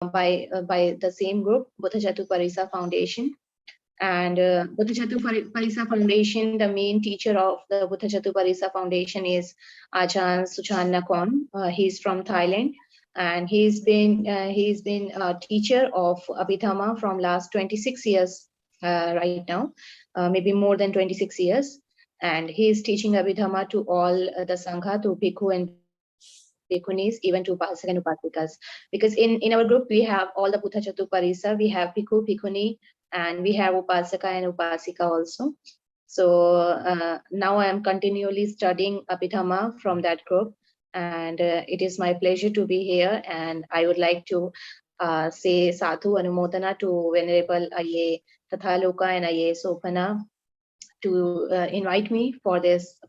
by the same group, Buddhajatu Parisa Foundation. And Buddhajatu Parisa Foundation, the main teacher of the Buddhajatu Parisa Foundation is Ajahn Suchan Nakorn. He's from Thailand, and he's been a teacher of Abhidhamma from last 26 years right now, maybe more than 26 years. And he's teaching Abhidhamma to all the Sangha, to Bhikkhu and Bhikkhunis, even to Upasaka and Upasikas. Because in our group, we have all the Buddhajatu Parisa, we have Bhikkhu, Bhikkhuni, and we have Upasaka and Upasika also. So now I am continually studying Abhidhamma from that group, and it is my pleasure to be here. And I would like to say Sadhu Anumodana to Venerable Aye Tathaloka and Aye Sobhana to invite me for this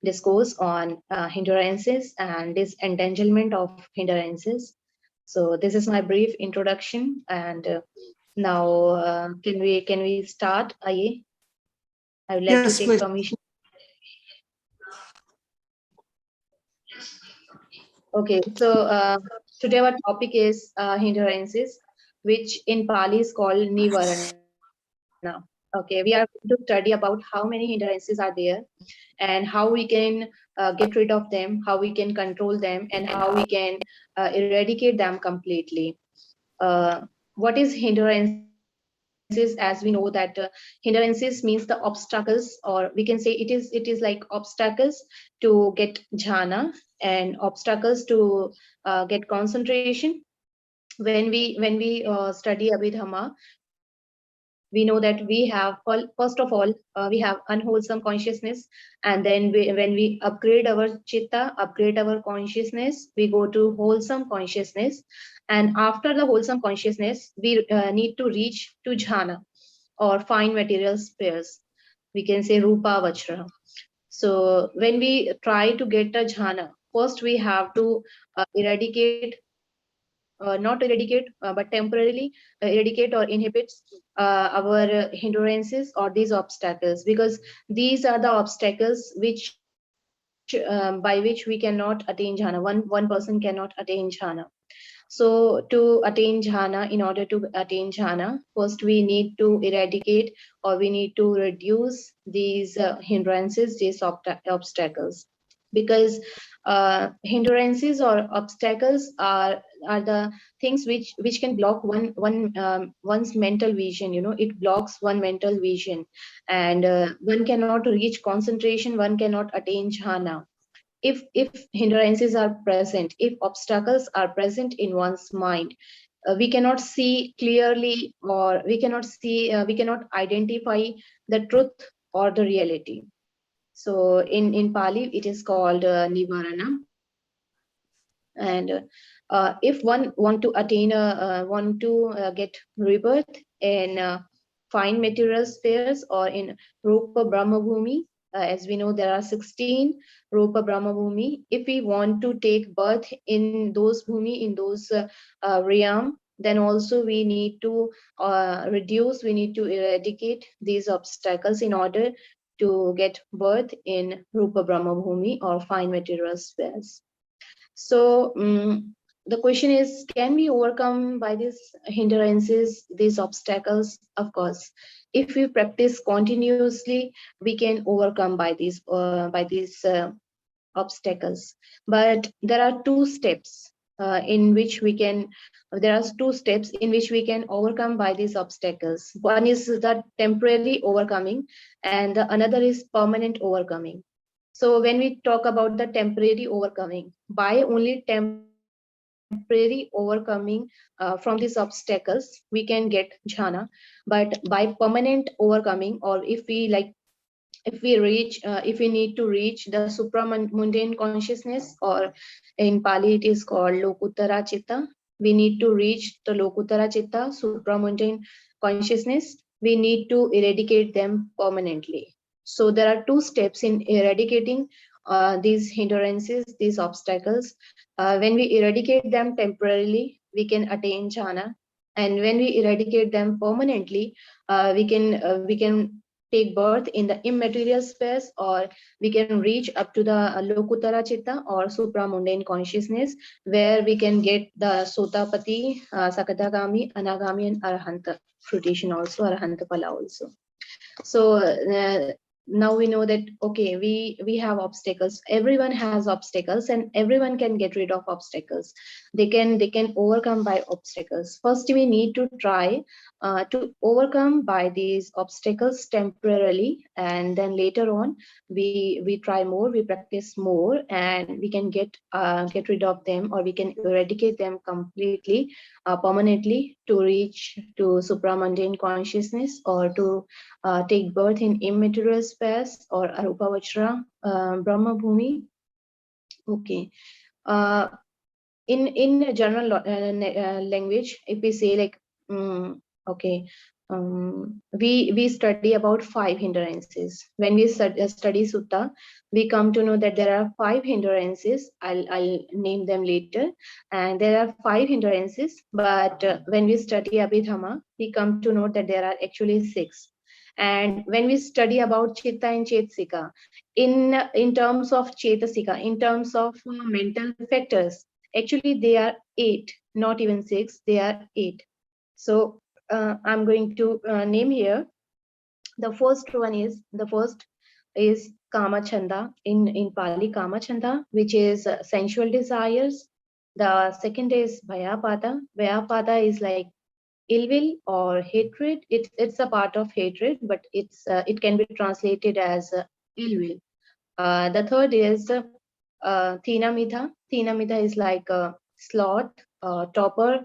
discourse on hindrances and disentanglement of hindrances. So this is my brief introduction, and now can we start, Aye? I would like to take permission. Okay, so today our topic is hindrances, which in Pali is called Nivarana. Okay, we are going to study about how many hindrances are there and how we can get rid of them, how we can control them, and how we can eradicate them completely. What is hindrances? As we know that hindrances means the obstacles, or we can say it is like obstacles to get jhana and obstacles to get concentration. When we study Abhidhamma, we know that we have, first of all, we have unwholesome consciousness, and then when we upgrade our chitta, upgrade our consciousness, we go to wholesome consciousness, and after the wholesome consciousness, we need to reach to jhana, or fine material spheres. We can say rupa vajra. So when we try to get a jhana, first we have to eradicate, not eradicate, but temporarily eradicate or inhibit our hindrances or these obstacles, because these are the obstacles which by which we cannot attain jhana. One person cannot attain jhana. So to attain jhana, in order to attain jhana, first we need to eradicate, or we need to reduce these hindrances, these obstacles, because hindrances or obstacles are the things which can block one's mental vision. It blocks one mental vision, and one cannot reach concentration, one cannot attain jhana. If hindrances are present, if obstacles are present in one's mind, we cannot see clearly, or we cannot identify the truth or the reality. So in Pali, it is called Nivarana. And if one want to attain get rebirth in fine material spheres, or in Rupa Brahma Bhumi, as we know there are 16 Rupa Brahma Bhumi. If we want to take birth in those bhumi, in those realm, then also we need to reduce, we need to eradicate these obstacles in order to get birth in Rupa Brahma Bhumi, or fine material spheres. So the question is, can we overcome by these hindrances, these obstacles? Of course, if we practice continuously, we can overcome by these obstacles. But there are two steps in which we can. There are two steps in which we can overcome by these obstacles. One is the temporary overcoming, and the another is permanent overcoming. So when we talk about the temporary overcoming, by only temporary overcoming from these obstacles, we can get jhana. But by permanent overcoming, or if we need to reach the supramundane consciousness, or in Pali it is called Lokuttara Chitta, we need to reach the Lokuttara Chitta, supramundane consciousness, we need to eradicate them permanently. So there are two steps in eradicating these hindrances, these obstacles. When we eradicate them temporarily, we can attain jhana, and when we eradicate them permanently, we can take birth in the immaterial space, or we can reach up to the Lokuttara Chitta or supramundane consciousness, where we can get the Sotapati, Sakadagami, Anagami, and Arahanta fruition also, Arahanta Pala also. So now we know that, okay, we have obstacles. Everyone has obstacles, and everyone can get rid of obstacles. They can overcome by obstacles. First, we need to try to overcome by these obstacles temporarily, and then later on we try more, we practice more, and we can get rid of them, or we can eradicate them completely, permanently, to reach to supramundane consciousness, or to take birth in immaterial space or Arupa Vajra, Brahma Bhumi. Okay. In general language, if we say like, okay, we study about 5 hindrances. When we study Sutta, we come to know that there are 5 hindrances. I'll name them later, and there are 5 hindrances. But when we study Abhidhamma, we come to know that there are actually 6. And when we study about Chitta and Chetasika, in terms of Chetasika, in terms of mental factors, actually they are 8, not even 6, they are 8. So I'm going to name here. The first is Kama Chanda, in Pali Kama Chanda, which is sensual desires. The second is Bhayapada. Bhayapada is like ill will or hatred. It's a part of hatred, but it can be translated as ill will. The third is Thina Mitha is like sloth, torpor,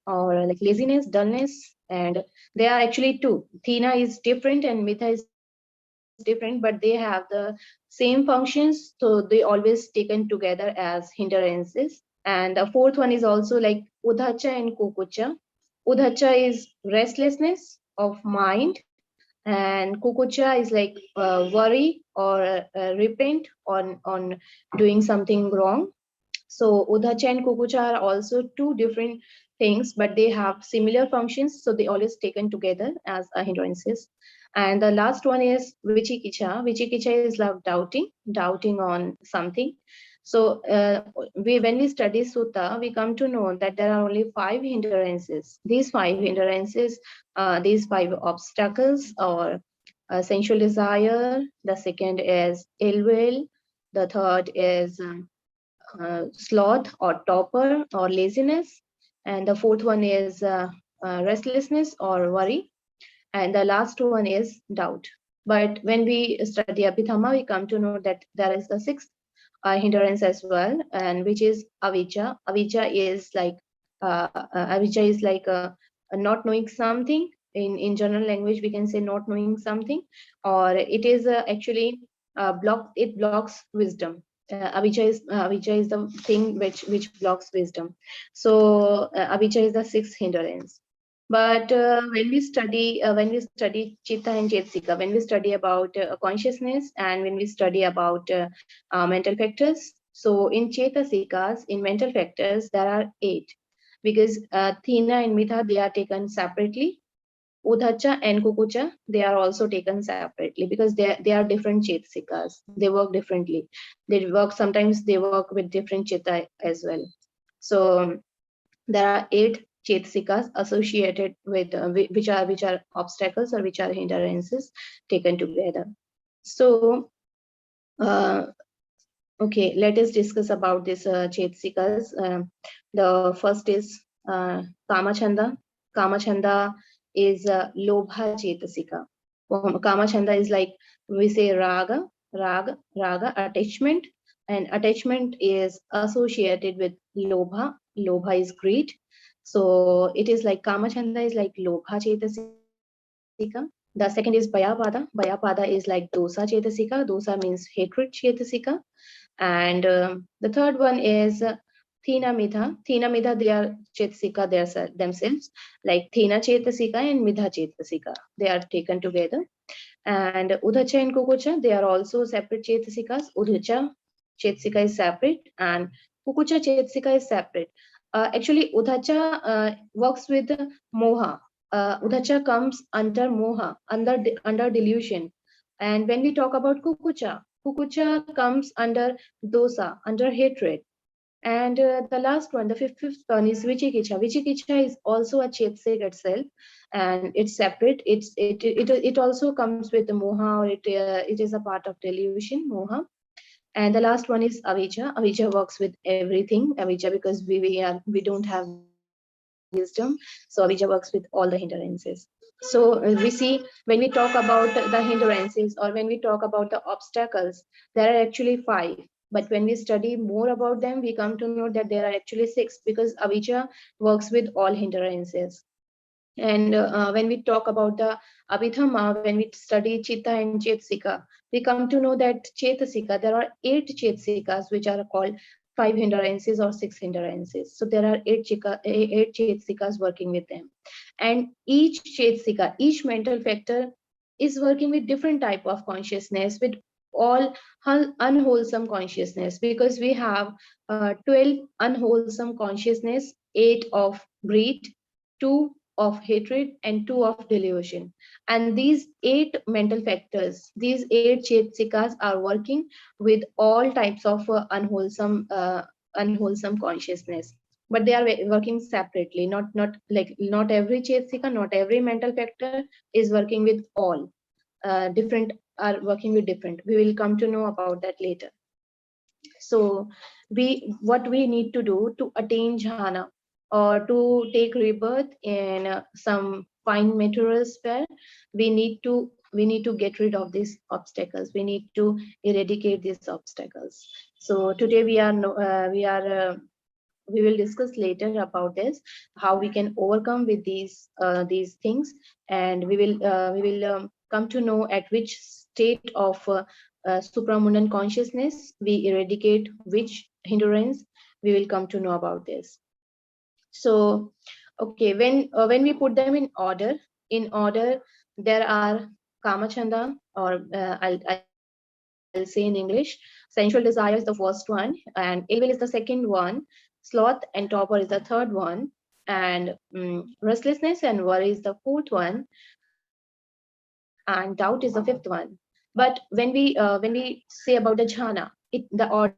or like laziness, dullness, and there are actually 2. Thina is different and Mitha is different, but they have the same functions, so they always taken together as hindrances. And the fourth one is also like Udhacha and Kukucha. Udhacha is restlessness of mind, and Kukucha is like worry or repent on doing something wrong. So Udhacha and Kukucha are also 2 different things, but they have similar functions, so they always taken together as hindrances. And the last one is Vichikicha. Vichikicha is like doubting on something. So when we study Sutta, we come to know that there are only 5 hindrances. These 5 hindrances, these 5 obstacles, or sensual desire. The second is ill will. The third is sloth or torpor or laziness, and the fourth one is restlessness or worry, and the last one is doubt. But when we study Abhidhamma, we come to know that there is the 6th hindrance as well, and which is avijja. Avijja is like not knowing something. In general language, we can say not knowing something, or it is actually it blocks wisdom. Avijja is the thing which blocks wisdom. So avijja is the 6th hindrance. But when we study Chitta and Chetasika, when we study about consciousness, and when we study about mental factors, so in Chetasikas, in mental factors, there are 8, because Thina and Mitha, they are taken separately. Udhacha and Kukucha, they are also taken separately, because they are different Chetasikas. They work differently. Sometimes they work with different Chitta as well. So there are 8 Chetasikas associated with which are obstacles, or which are hindrances taken together. So okay, let us discuss about this Chetasikas. The first is Kamachanda. Kamachanda is Lobha Chetasika. Kamachanda is like, we say raga, attachment, and attachment is associated with Lobha. Lobha is greed. So it is like Kamachanda is like Lobha Chetasika. The second is Bhayapada. Bhayapada is like Dosa Chetasika. Dosa means hatred Chetasika. And the third one is Thina Mitha. Thina Mitha, they are Chetasika themselves, like Thina Chetasika and Mitha Chetasika. They are taken together. And Udhacha and Kukucha, they are also separate Chetasikas. Udhacha Chetasika is separate, and Kukucha Chetasika is separate. Actually, Udhacha works with Moha. Udacha comes under moha, under delusion. And when we talk about kukucha comes under dosa, under hatred. And the last one, the fifth one is Vichikicha. Vichikicha is also a chetsik itself, and it's separate. It also comes with the moha, or it is a part of delusion, moha. And the last one is avijja. Avijja works with everything. Avijja, because we don't have wisdom, so avijja works with all the hindrances. So we see when we talk about the hindrances, or when we talk about the obstacles, there are actually 5. But when we study more about them, we come to know that there are actually 6, because avijja works with all hindrances. And when we talk about the Abhidhamma, when we study Chitta and Chetsika, we come to know that Chetasika, there are 8 Chetsikas which are called 5 hindrances or 6 hindrances. So there are 8 Chetsikas working with them. And each Chetsika, each mental factor is working with different type of consciousness, with all unwholesome consciousness, because we have 12 unwholesome consciousness, 8 of greed, 2 of hatred, and 2 of delusion. And these 8 mental factors, these 8 chetsikas are working with all types of unwholesome consciousness, but they are working separately. Not every chetsika, not every mental factor is working with all. Different are working with different. We will come to know about that later. So what we need to do to attain jhana, or to take rebirth in some fine material sphere, we need to get rid of these obstacles. We need to eradicate these obstacles. So today we will discuss later about this, how we can overcome with these things. And we will come to know at which state of supramundan consciousness we eradicate which hindrance. We will come to know about this. So okay, when we put them in order, there are kamachanda, or I'll say in English, sensual desire is the first one, and ill will is the second one, sloth and torpor is the third one, and restlessness and worry is the fourth one, and doubt is the fifth one. But when we say about the jhana, the order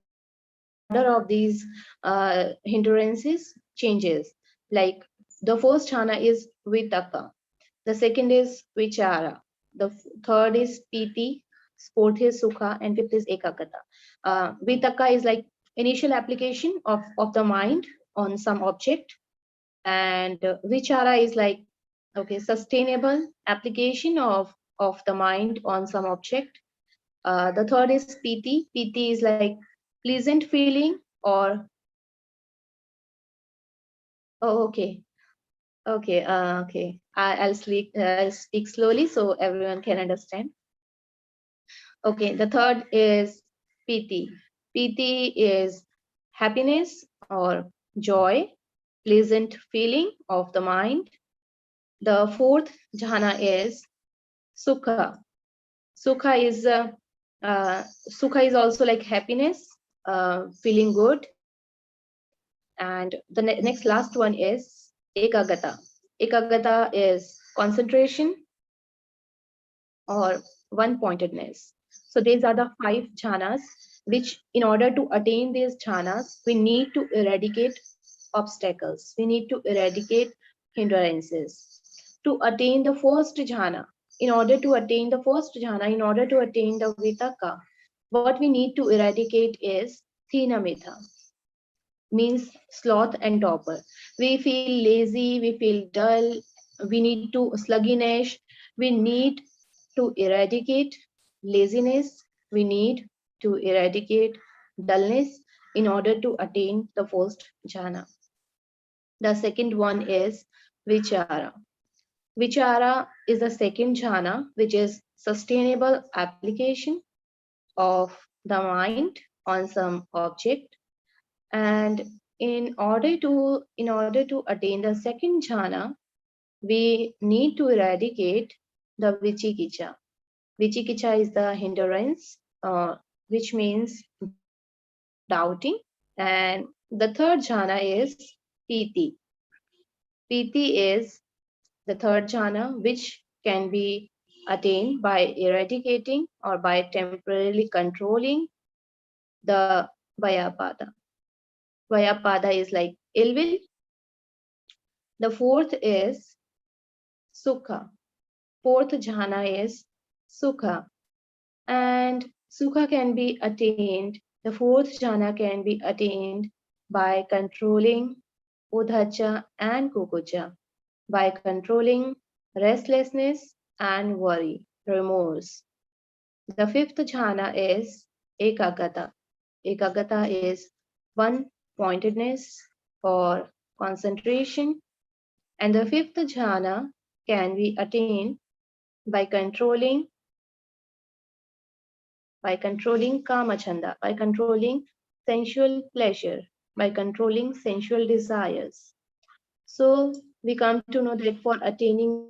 of these hindrances changes. Like the first jhana is vitaka, the second is vichara, third is piti, fourth is sukha, and fifth is ekagata. Vitaka is like initial application of the mind on some object, and vichara is like, okay, sustainable application of the mind on some object. The third is piti. Piti is like pleasant feeling, or oh, okay. I'll speak slowly so everyone can understand. Okay, the third is piti. Piti is happiness or joy, pleasant feeling of the mind. The fourth jhana is sukha. Sukha is sukha is also like happiness, feeling good. And the next last one is ekagata. Ekagata is concentration or one pointedness. So these are the 5 jhanas, which in order to attain these jhanas, we need to eradicate obstacles. We need to eradicate hindrances. To attain the first jhana, in order to attain the vitaka, what we need to eradicate is thinamitha, means sloth and torpor. We feel lazy, we feel dull, we need to sluggish, we need to eradicate laziness, we need to eradicate dullness in order to attain the first jhana. The second one is vichara. Vichara is the second jhana, which is sustainable application of the mind on some object. And in order to attain the second jhana, we need to eradicate the vichikicha. Vichikicha is the hindrance, which means doubting. And the third jhana is piti. Piti is the third jhana, which can be attained by eradicating or by temporarily controlling the Vyapada. Vyapada is like ill will. The fourth is Sukha. Fourth jhana is Sukha. And Sukha can be attained, the fourth jhana can be attained by controlling Udhacha and Kukucha, by controlling restlessness and worry, remorse. The fifth jhana is Ekagata. Ekagata is one pointedness or concentration. And the fifth jhana can be attained by controlling Kamachanda, by controlling sensual pleasure, by controlling sensual desires. So we come to know that for attaining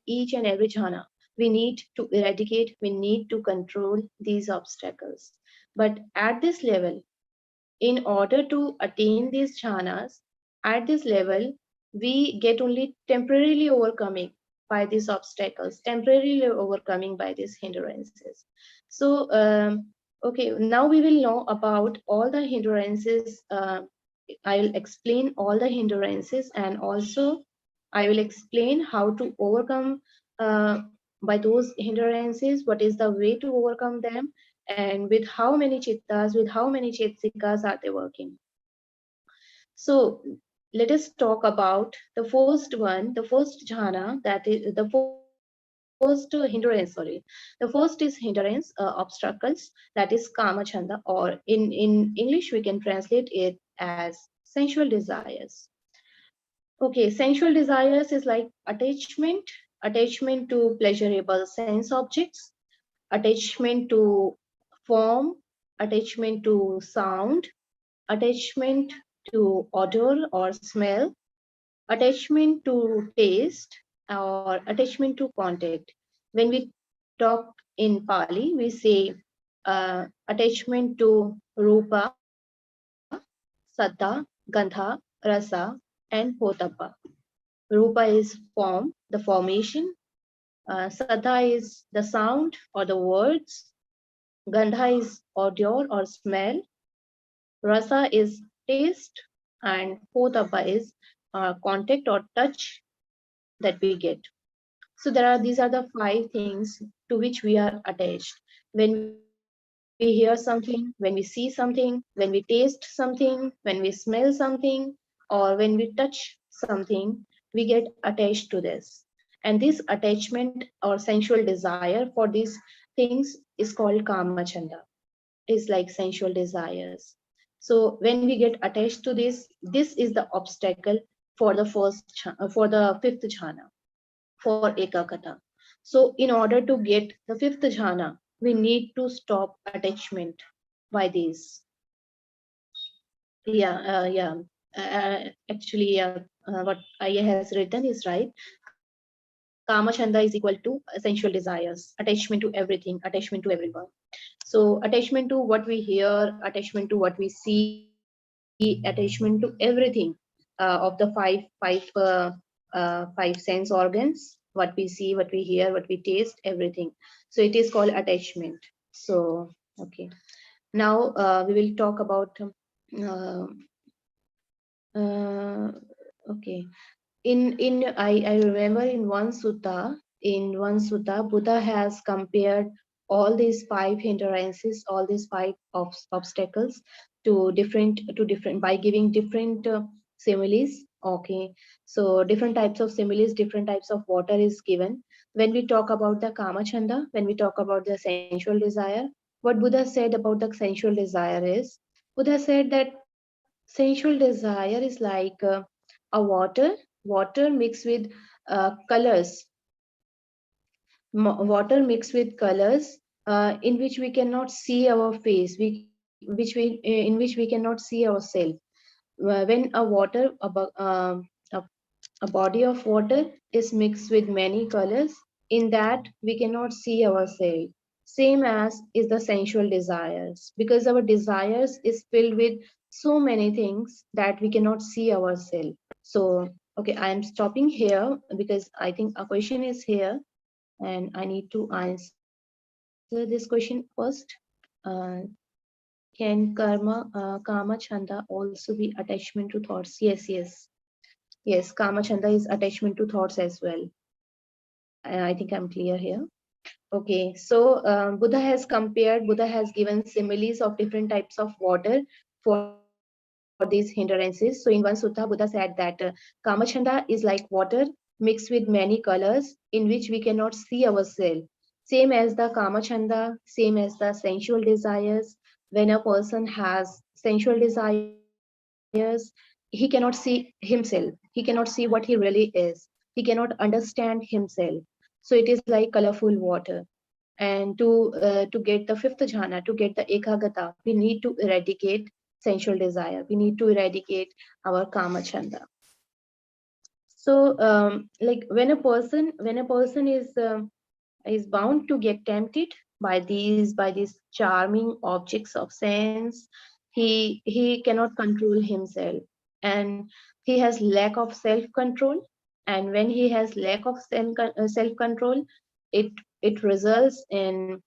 each and every jhana, we need to eradicate, we need to control these obstacles. But at this level, in order to attain these jhanas, at this level, we get only temporarily overcoming by these obstacles, temporarily overcoming by these hindrances. So, okay, now we will know about all the hindrances. I will explain all the hindrances, and also I will explain how to overcome by those hindrances, what is the way to overcome them, and with how many chittas, with how many chetsikas are they working. So let us talk about the first one, the first jhana, that is the first hindrance, the first is hindrance, obstacles, that is kamachanda, or in English we can translate it as sensual desires. Okay, sensual desires is like attachment to pleasurable sense objects, attachment to form, attachment to sound, attachment to odor or smell, attachment to taste, or attachment to contact. When we talk in Pali, we say attachment to rupa, saddha, gandha, rasa, and potappa. Rupa is form, the formation. Saddha is the sound or the words. Gandha is odor or smell. Rasa is taste, and potappa is contact or touch that we get. So these are the five things to which we are attached. When we hear something, when we see something, when we taste something, when we smell something, or when we touch something, we get attached to this. And this attachment or sensual desire for these things is called kamachanda. Is like sensual desires. So when we get attached to this is the obstacle for the for the fifth jhana, for ekagata. So in order to get the fifth jhana, we need to stop attachment by these. Yeah. Actually, what Aya has written is right. Kamachanda is equal to sensual desires, attachment to everything, attachment to everyone. So attachment to what we hear, attachment to what we see, attachment to everything of the five sense organs, what we see, what we hear, what we taste, everything. So it is called attachment. So okay, now we will talk about uh, uh, okay. I remember in one sutta, Buddha has compared all these five hindrances, all these five obstacles to different by giving different similes. Okay, so different types of similes, different types of water is given. When we talk about the kamachanda, when we talk about the sensual desire, what Buddha said about the sensual desire is, Buddha said that sensual desire is like a water mixed with colors, water mixed with colors, in which we cannot see our face, in which we cannot see ourselves. When a water a body of water is mixed with many colors, in that we cannot see ourselves. Same as is the sensual desires, because our desires is filled with so many things that we cannot see ourselves. So Okay, I am stopping here because I think a question is here and I need to answer this question first. Uh, can kama chanda also be attachment to thoughts? Yes, yes. Yes, kama chanda is attachment to thoughts as well. I think I'm clear here. Okay, so Buddha has given similes of different types of water for these hindrances. So in one sutta, Buddha said that Kamachanda is like water mixed with many colors in which we cannot see ourselves. Same as the Kamachanda, same as the sensual desires. When a person has sensual desires, he cannot see himself. He cannot see what he really is. He cannot understand himself. So it is like colorful water. And to get the fifth jhana, to get the ekagata, we need to eradicate sensual desire. We need to eradicate our kama chanda. So like when a person is bound to get tempted by these charming objects of sense, he cannot control himself, and he has lack of self control. And when he has lack of self control, it it results in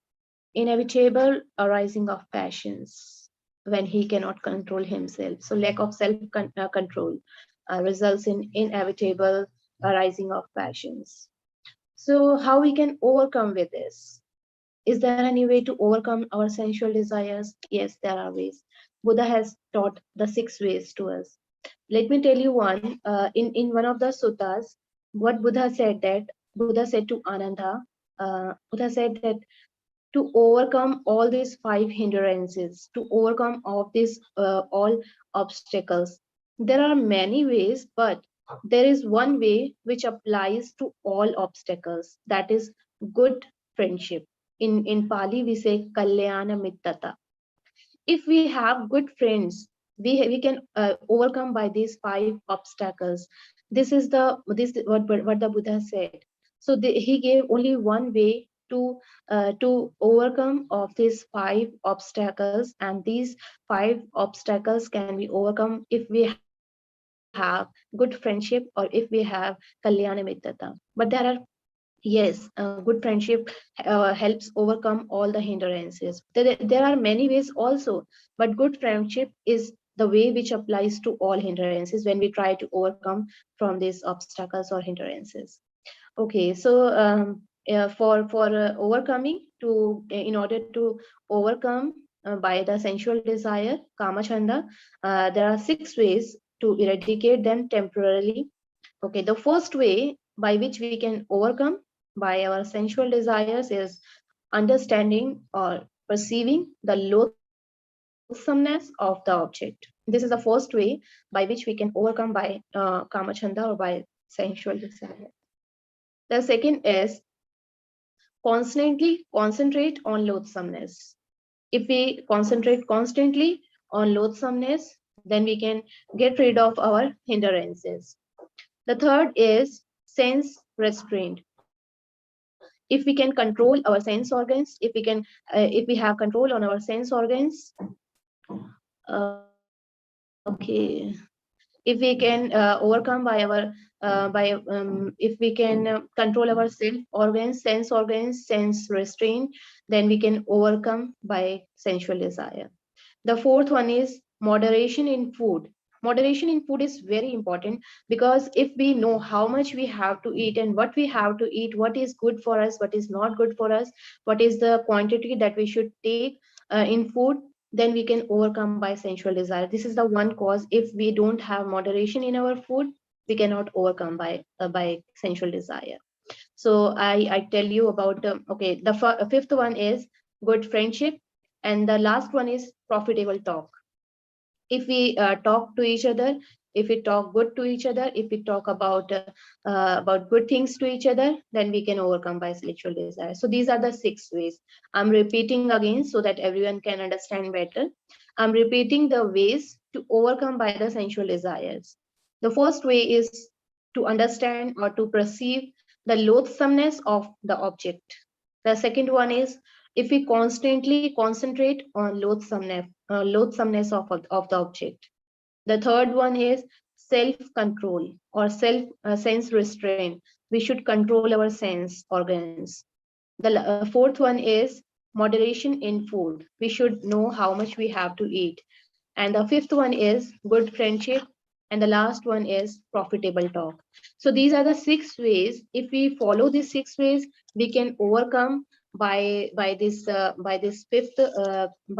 inevitable arising of passions when he cannot control himself. So lack of control results in inevitable arising of passions. So how we can overcome with this? Is there any way to overcome our sensual desires? Yes, there are ways. Buddha has taught the 6 ways to us. Let me tell you one. In one of the suttas, what Buddha said, that Buddha said to Ananda, Buddha said that to overcome all these 5 hindrances, to overcome all obstacles, there are many ways, but there is one way which applies to all obstacles. That is good friendship. In Pali, we say Kalyana Mittata. If we have good friends, we can overcome by these 5 obstacles. This is what the Buddha said. So he gave only one way to overcome of these 5 obstacles, and these 5 obstacles can be overcome if we have good friendship or if we have kalyana mittata. But there are, yes, good friendship helps overcome all the hindrances. There are many ways also, but good friendship is the way which applies to all hindrances when we try to overcome from these obstacles or hindrances. Okay, so for overcoming, in order to overcome by the sensual desire, kama chanda, there are 6 ways to eradicate them temporarily. Okay, the first way by which we can overcome by our sensual desires is understanding or perceiving the loathsomeness of the object. This is the first way by which we can overcome by kama chanda or by sensual desire. The second is constantly concentrate on loathsomeness. If we concentrate constantly on loathsomeness, then we can get rid of our hindrances. The third is sense restraint. If we can control our sense organs, if we have control on our sense organs, okay, if we can overcome by our if we can control our self organs, sense restraint, then we can overcome by sensual desire. The fourth one is moderation in food. Moderation in food is very important, because if we know how much we have to eat and what we have to eat, what is good for us, what is not good for us, what is the quantity that we should take in food, then we can overcome by sensual desire. This is the one cause. If we don't have moderation in our food, we cannot overcome by sensual desire. So I tell you about okay, the fifth one is good friendship, and the last one is profitable talk. If we talk to each other, if we talk good to each other, if we talk about good things to each other, then we can overcome by spiritual desire. So these are the 6 ways. I'm repeating again so that everyone can understand better. I'm repeating the ways to overcome by the sensual desires. The first way is to understand or to perceive the loathsomeness of the object. The second one is, if we constantly concentrate on loathsomeness of the object. The third one is self-control or sense restraint. We should control our sense organs. The fourth one is moderation in food. We should know how much we have to eat. And the fifth one is good friendship. And the last one is profitable talk. So these are the 6 ways. If we follow these 6 ways, we can overcome by this fifth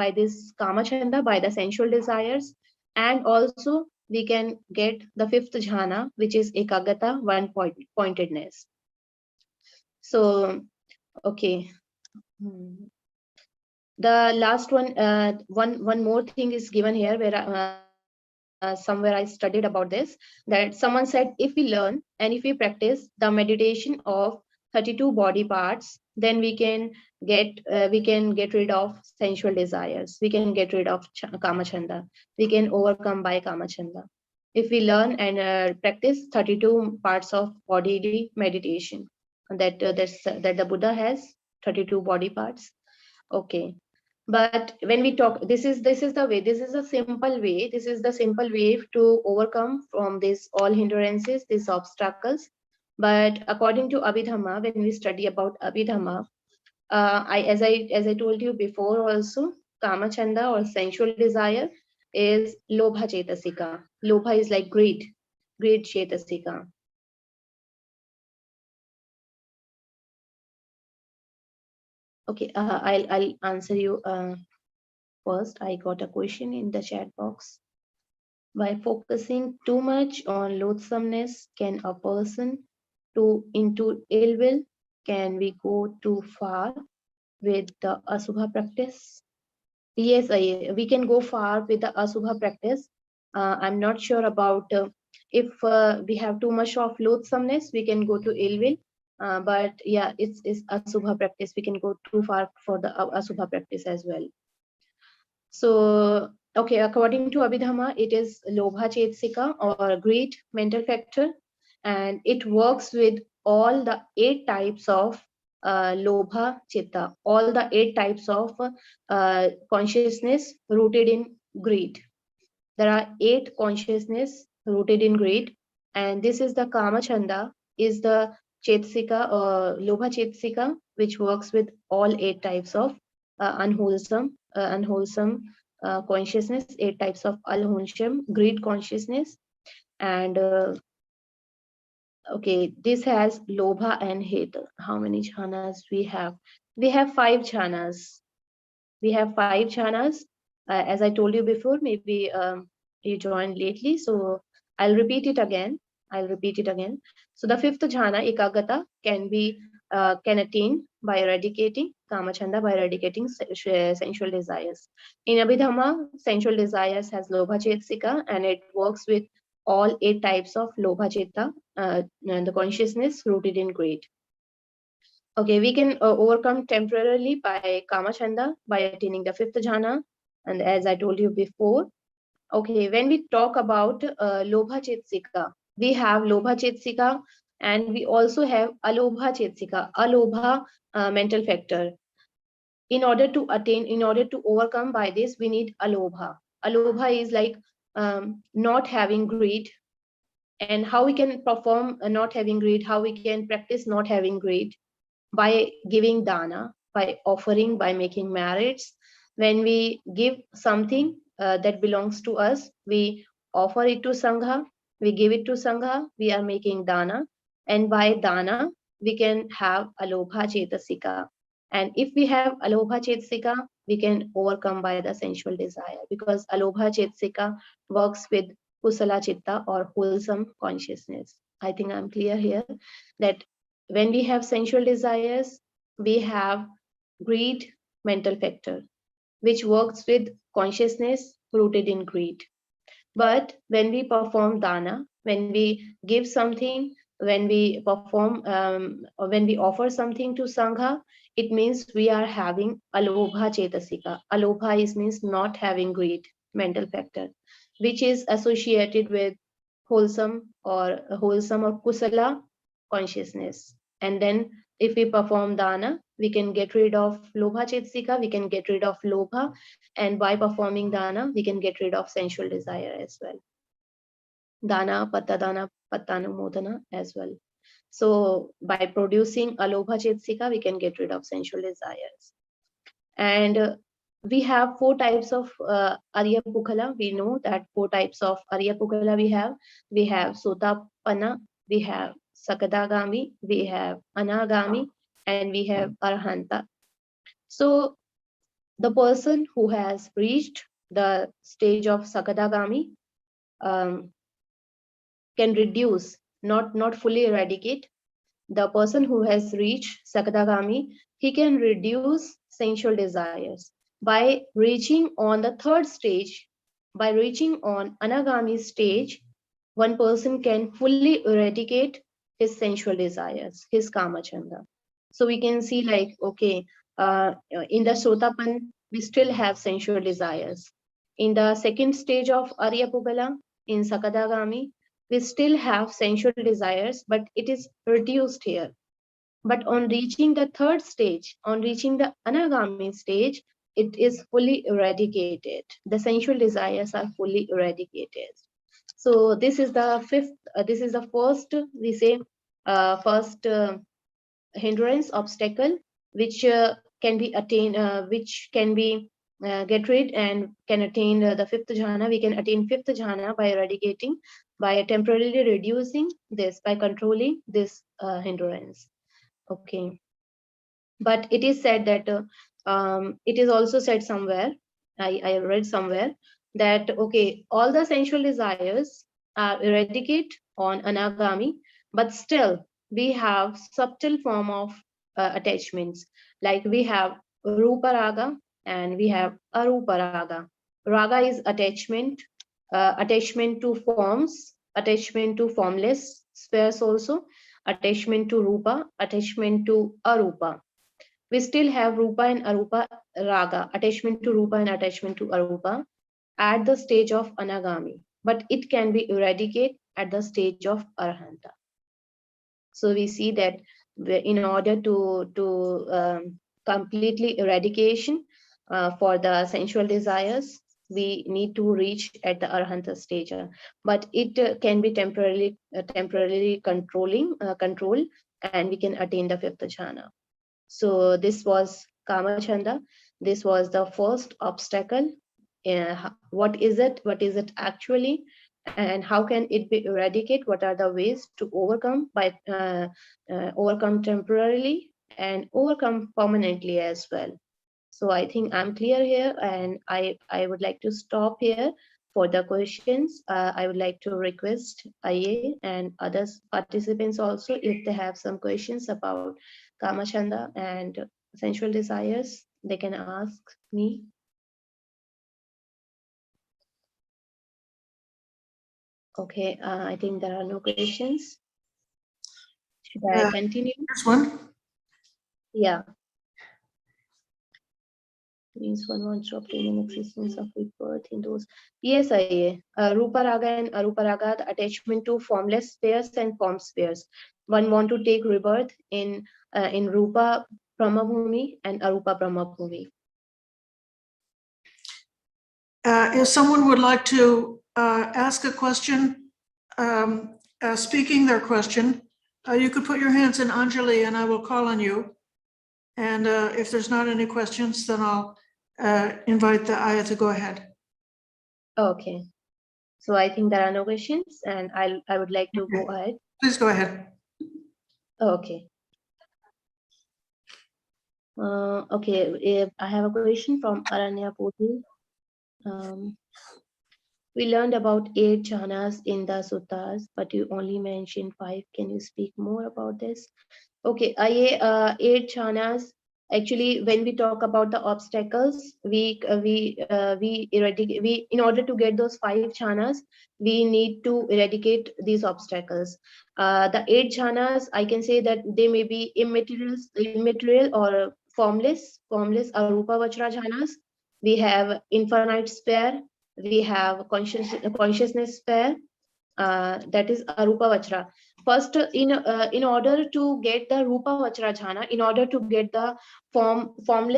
by this kama chanda, by the sensual desires, and also we can get the fifth jhana, which is ekagata, pointedness. So okay. The last one, one more thing is given here, where somewhere I studied about this, that someone said if we learn and if we practice the meditation of 32 body parts, then we can get rid of sensual desires. We can get rid of kama chanda. We can overcome by kama chanda if we learn and practice 32 parts of bodily meditation. That that the Buddha has 32 body parts. Okay, but when we talk, this is the way, this is a simple way, this is the simple way to overcome from this all hindrances, these obstacles. But according to Abhidhamma, when we study about Abhidhamma, as I told you before also, kama chanda or sensual desire is lobha chetasika. Lobha is like greed chetasika. Okay, I'll answer you first. I got a question in the chat box. By focusing too much on loathsomeness, can a person into ill will? Can we go too far with the asubha practice? Yes, we can go far with the asubha practice. I'm not sure about if we have too much of loathsomeness, we can go to ill will. But yeah, it's asubha practice. We can go too far for the asubha practice as well. So, okay, according to Abhidhamma, it is lobha chetsika or greed mental factor, and it works with all the 8 types of lobha chitta, all the 8 types of consciousness rooted in greed. There are 8 consciousness rooted in greed, and this is the kama chanda, is the chetsika or lobha chetsika, which works with all 8 types of unwholesome consciousness, 8 types of unwholesome greed consciousness. And okay, this has lobha and hate. How many jhanas we have? We have 5 jhanas. We have 5 jhanas. As I told you before, maybe you joined lately, so I'll repeat it again. So the 5th jhana, ekagata, can attain by eradicating kamachanda, by eradicating sensual desires. In Abhidhamma, sensual desires has lobha chetsika, and it works with all 8 types of lobha chitta, the consciousness rooted in greed. Okay, we can overcome temporarily by kama chanda, by attaining the 5th jhana, and as I told you before. Okay, when we talk about lobha chetsika, we have lobha chetsika, and we also have alobha chetsika, alobha mental factor. In order to overcome by this, we need alobha. Alobha is like not having greed. And how we can perform not having greed, how we can practice not having greed? By giving dana, by offering, by making merits. When we give something that belongs to us, we offer it to Sangha, we give it to Sangha, we are making dana. And by dana, we can have alobha chetasika. And if we have alobha chetasika, we can overcome by the sensual desire, because alobha chetasika works with kusala chitta or wholesome consciousness. I think I'm clear here that when we have sensual desires, we have greed mental factor, which works with consciousness rooted in greed. But when we perform dana, when we give something, when we perform, or when we offer something to Sangha, it means we are having alobha chetasika. Alobha means not having greed mental factor, which is associated with wholesome or kusala consciousness. And then if we perform dana, we can get rid of lobha chetsika, we can get rid of lobha, and by performing dana, we can get rid of sensual desire as well. Dana, Pattadana, Pattanumodana as well. So by producing Alobha Chetsika, we can get rid of sensual desires. And we have 4 types of Arya Pukhala. We know that 4 types of Arya Pukhala we have. We have Sotapanna, we have Sakadagami, we have Anagami, and we have Arhanta. So the person who has reached the stage of Sakadagami can reduce, not fully eradicate. The person who has reached Sakadagami, he can reduce sensual desires. By reaching on the 3rd stage, by reaching on Anagami stage, one person can fully eradicate his sensual desires, his Kamachanda. So we can see like, okay, in the Sotapan, we still have sensual desires. In the 2nd stage of Arya Pugala, in Sakadagami, we still have sensual desires, but it is reduced here. But on reaching the 3rd stage, on reaching the Anagami stage, it is fully eradicated. The sensual desires are fully eradicated. So this is the 5th, this is the first, we say, first hindrance, obstacle, which can be attained, which can be get rid and can attain the 5th jhana. We can attain 5th jhana by eradicating, by temporarily reducing this, by controlling this hindrance. Okay, but it is said that it is also said somewhere, I read somewhere, that okay, all the sensual desires are eradicate on Anagami, but still we have subtle form of attachments, like we have Rupa Raga and we have Arupa Raga. Raga is attachment, attachment to forms, attachment to formless spheres also, attachment to Rupa, attachment to Arupa. We still have Rupa and Arupa Raga, attachment to Rupa and attachment to Arupa at the stage of Anagami, but it can be eradicated at the stage of Arhanta. So we see that in order to completely eradication for the sensual desires, we need to reach at the Arhanta stage, but it can be temporarily control, and we can attain the 5th jhana. So this was Kamachanda. This was the first obstacle. What is it? What is it actually? And how can it be eradicated? What are the ways to overcome, by overcome temporarily and overcome permanently as well? So I think I'm clear here, and I would like to stop here for the questions. I would like to request IA and other participants also, if they have some questions about Kamachanda and sensual desires, they can ask me. Okay, I think there are no questions. Should I continue? This one? Yeah. Means one wants to obtain an existence of rebirth in those. Yes, Rupa Raga and Arupa Raga, the attachment to formless spheres and form spheres. One want to take rebirth in Rupa Brahmabhumi and Arupa Brahmabhumi. If someone would like to ask a question, speaking their question, you could put your hands in, Anjali, and I will call on you. And if there's not any questions, then I'll invite the Ayah to go ahead. Okay. So I think there are no questions, and I would like to go ahead. Please go ahead. Okay. Okay, I have a question from Aranya Poti. We learned about 8 jhanas in the suttas, but you only mentioned 5. Can you speak more about this? Okay, 8 jhanas. Actually, when we talk about the obstacles, we eradicate. In order to get those 5 jhanas, we need to eradicate these obstacles. The 8 jhanas, I can say that they may be immaterial or formless Arupa Vajra jhanas. We have infinite sphere. We have consciousness sphere. that is Arupa Vajra. First, in order to get the Rupa Vajra jhana, in order to get the form sphere,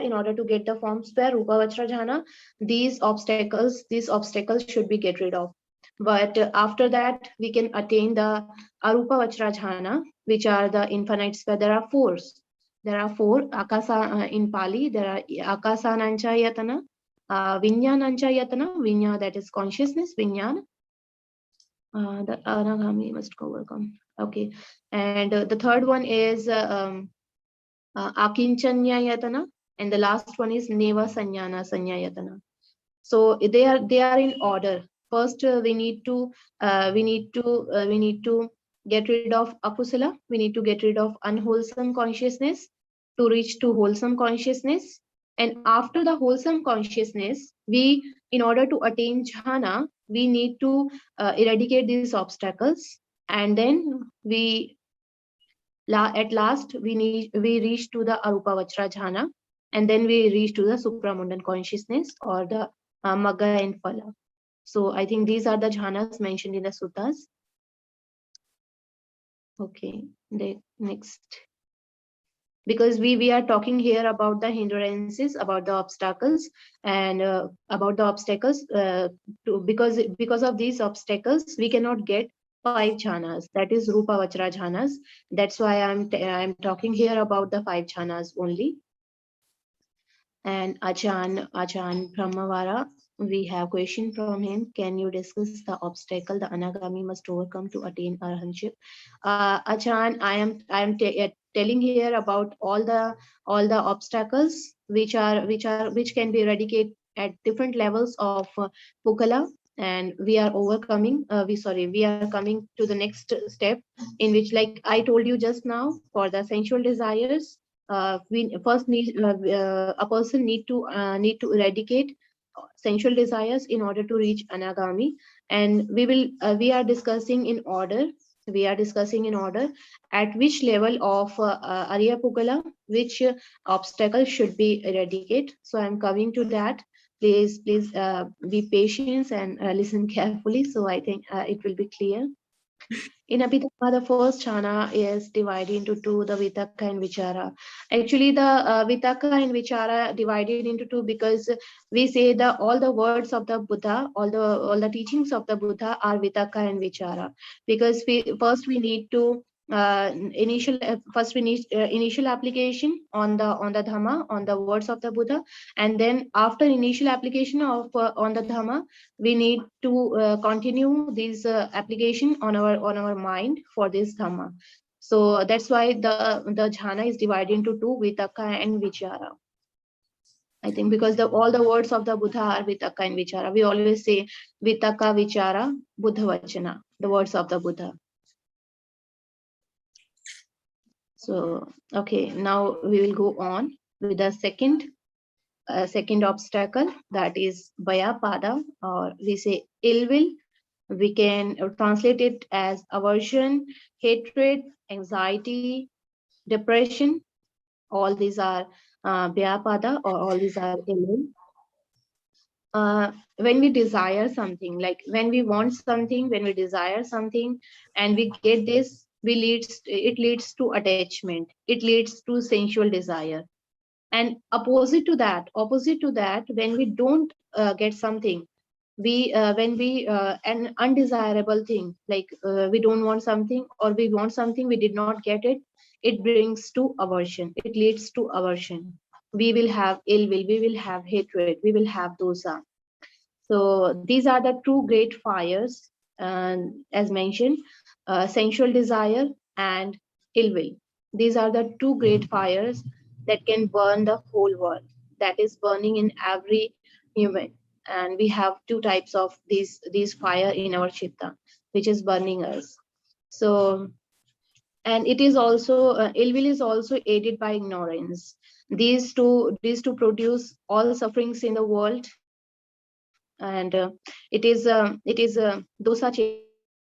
in order to get the form sphere Rupa Vajra jhana, these obstacles should be get rid of. But after that, we can attain the Arupa Vajra jhana, which are the infinite sphere. There are four. There are four. Akasa in Pali, there are Akasanancha Yatana, Vinyanancha Yatana, Vinya, that is consciousness, Vinyan. The Anagami must overcome. Okay. And the third one is Akinchanya Yatana, and the last one is Neva Sanyana Sanya Yatana. So they are in order. First, we need to get rid of akusala. We need to get rid of unwholesome consciousness to reach to wholesome consciousness. And after the wholesome consciousness, in order to attain jhana, we need to eradicate these obstacles, and then at last we reach to the Arupa Vajra jhana, and then we reach to the supramundan consciousness, or the Magga and Phala. So I think these are the jhanas mentioned in the suttas. Okay, next. Because we are talking here about the hindrances, about the obstacles, and because of these obstacles, we cannot get 5 jhanas, that is Rupa Vajra jhanas. That's why I'm talking here about the 5 jhanas only. And Achan Brahmavara, we have question from him. Can you discuss the obstacle the anagami must overcome to attain arahantship? Achan, I am telling here about all the obstacles which can be eradicated at different levels of Pukala, and we are overcoming. We are coming to the next step, in which, like I told you just now, for the sensual desires, we first need a person need to eradicate sensual desires in order to reach anagami, and we are discussing in order. We are discussing in order at which level of Arya Pugala which obstacle should be eradicated. So I'm coming to that. Please be patient and listen carefully. So I think it will be clear. In Abhidhamma, the first jhana is divided into two, the Vitakka and Vichara. Actually, the Vitakka and Vichara divided into two because we say all the words of the Buddha, all the teachings of the Buddha are Vitakka and Vichara. Because we need to initial application on the Dhamma, on the words of the Buddha, and then after initial application of on the Dhamma, we need to continue this application on our mind for this Dhamma. So that's why the jhana is divided into two, Vitakka and Vichara. I think because all the words of the Buddha are Vitakka and Vichara. We always say Vitakka, Vichara, Buddha Vachana, the words of the Buddha. So, okay, now we will go on with the second obstacle, that is Vyapada, or we say ill will. We can translate it as aversion, hatred, anxiety, depression. All these are Vyapada, or all these are ill will. When we desire something, like when we want something, when we desire something, and we get this, it leads to attachment. It leads to sensual desire. And opposite to that, when we don't get something, an undesirable thing, like we don't want something, or we want something, we did not get it, it brings to aversion. It leads to aversion. We will have ill will, we will have hatred, we will have dosa. So these are the two great fires, as mentioned, sensual desire and ill will. These are the two great fires that can burn the whole world, that is burning in every human. And we have two types of these fire in our chitta, which is burning us. So, and it is also ill will is also aided by ignorance. These two produce all sufferings in the world, and it is dosa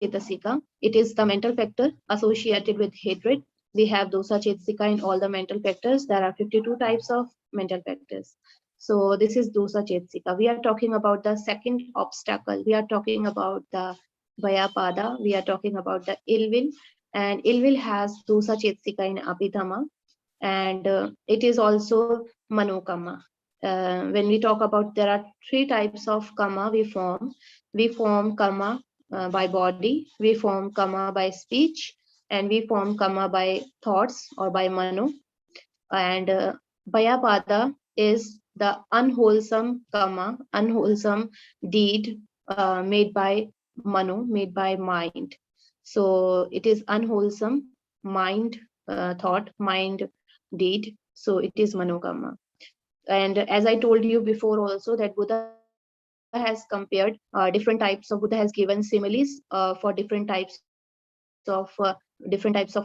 chetasika. It is the mental factor associated with hatred. We have dosa chetasika in all the mental factors. There are 52 types of mental factors. So this is dosa chetsika. We are talking about the second obstacle. We are talking about the Bhayapada. We are talking about the ill will. And ill will has dosa chetsika in Abhidhamma. And it is also manokama. When we talk about, there are three types of karma we form. We form karma by body, we form karma by speech, and we form karma by thoughts or by mano. And Bhayapada is the unwholesome karma, unwholesome deed made by mano, made by mind. So it is unwholesome mind, thought, mind, deed. So it is manokama. And as I told you before also, that Buddha has compared different types of, Buddha has given similes for different types of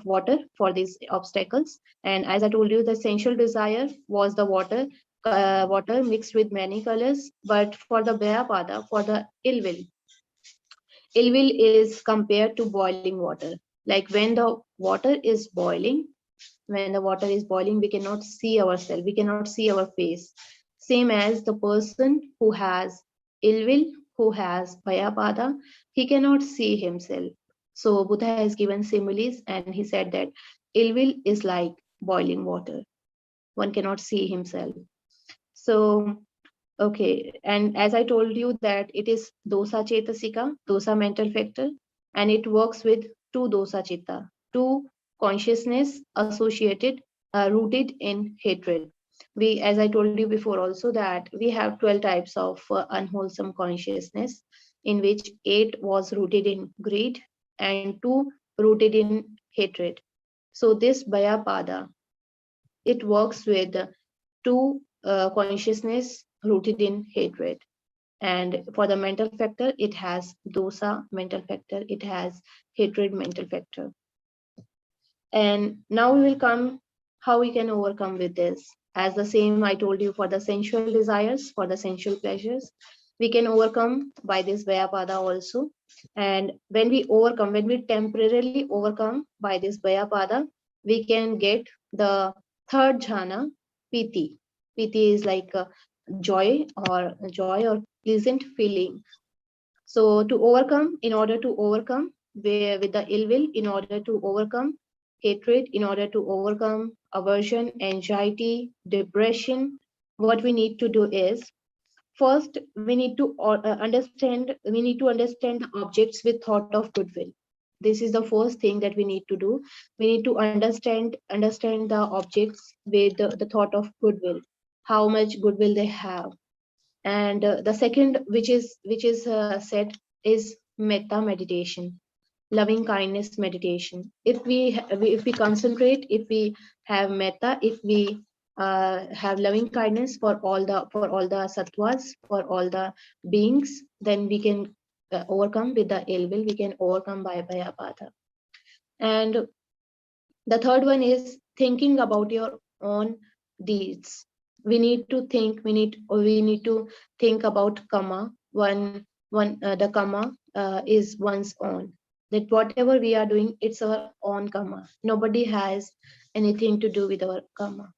water for these obstacles. And as I told you, the essential desire was the water, water mixed with many colors. But for the Bhayapada, for the ill will is compared to boiling water. Like when the water is boiling, we cannot see ourselves, we cannot see our face. Same as the person who has ill will, who has Bhayapada, he cannot see himself. So Buddha has given similes, and he said that ill will is like boiling water. One cannot see himself. So, okay. And as I told you that it is dosa chetasika, dosa mental factor, and it works with two dosa chitta, two consciousness associated, rooted in hatred. We, as I told you before also, that we have 12 types of unwholesome consciousness, in which 8 was rooted in greed and 2 rooted in hatred. So this Bhayapada, it works with two consciousness rooted in hatred. And for the mental factor, it has dosa mental factor, it has hatred mental factor. And now we will come how we can overcome with this. As the same I told you, for the sensual desires, for the sensual pleasures, we can overcome by this Vyapada also. And when we overcome, when we temporarily overcome by this Vyapada, we can get the third jhana, piti. Piti is like joy or pleasant feeling. So to overcome, in order to overcome with the ill will, in order to overcome hatred, in order to overcome aversion, anxiety, depression, what we need to do is, first we need to understand the objects with thought of goodwill. This is the first thing that we need to do. We need to understand the objects with the thought of goodwill, how much goodwill they have. And the second, which is said, is metta meditation, loving kindness meditation. If we concentrate, if we have metta, if we have loving kindness for all the sattvas, for all the beings, then we can overcome with the ill will, we can overcome by Bhayapada. And the third one is thinking about your own deeds. We need to think about karma. The karma is one's own. That whatever we are doing, it's our own karma. Nobody has anything to do with our karma.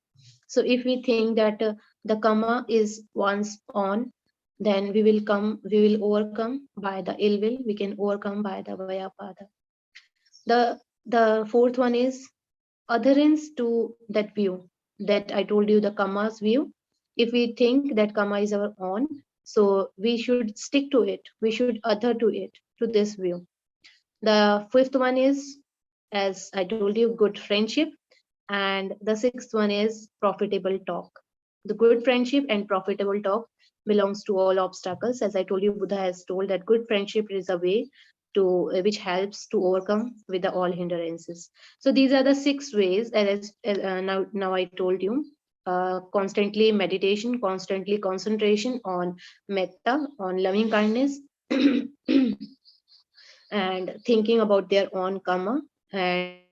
So if we think that the karma is one's own, then we will overcome by the ill will. We can overcome by the Vyapada. The fourth one is adherence to that view that I told you, the karma's view. If we think that karma is our own, so we should stick to it. We should adhere to it, to this view. The fifth one is, as I told you, good friendship. And the sixth one is profitable talk. The good friendship and profitable talk belongs to all obstacles. As I told you, Buddha has told that good friendship is a way to which helps to overcome with the all hindrances. So these are the 6 ways. As now I told you, constantly meditation, constantly concentration on metta, on loving kindness, and thinking about their own karma, and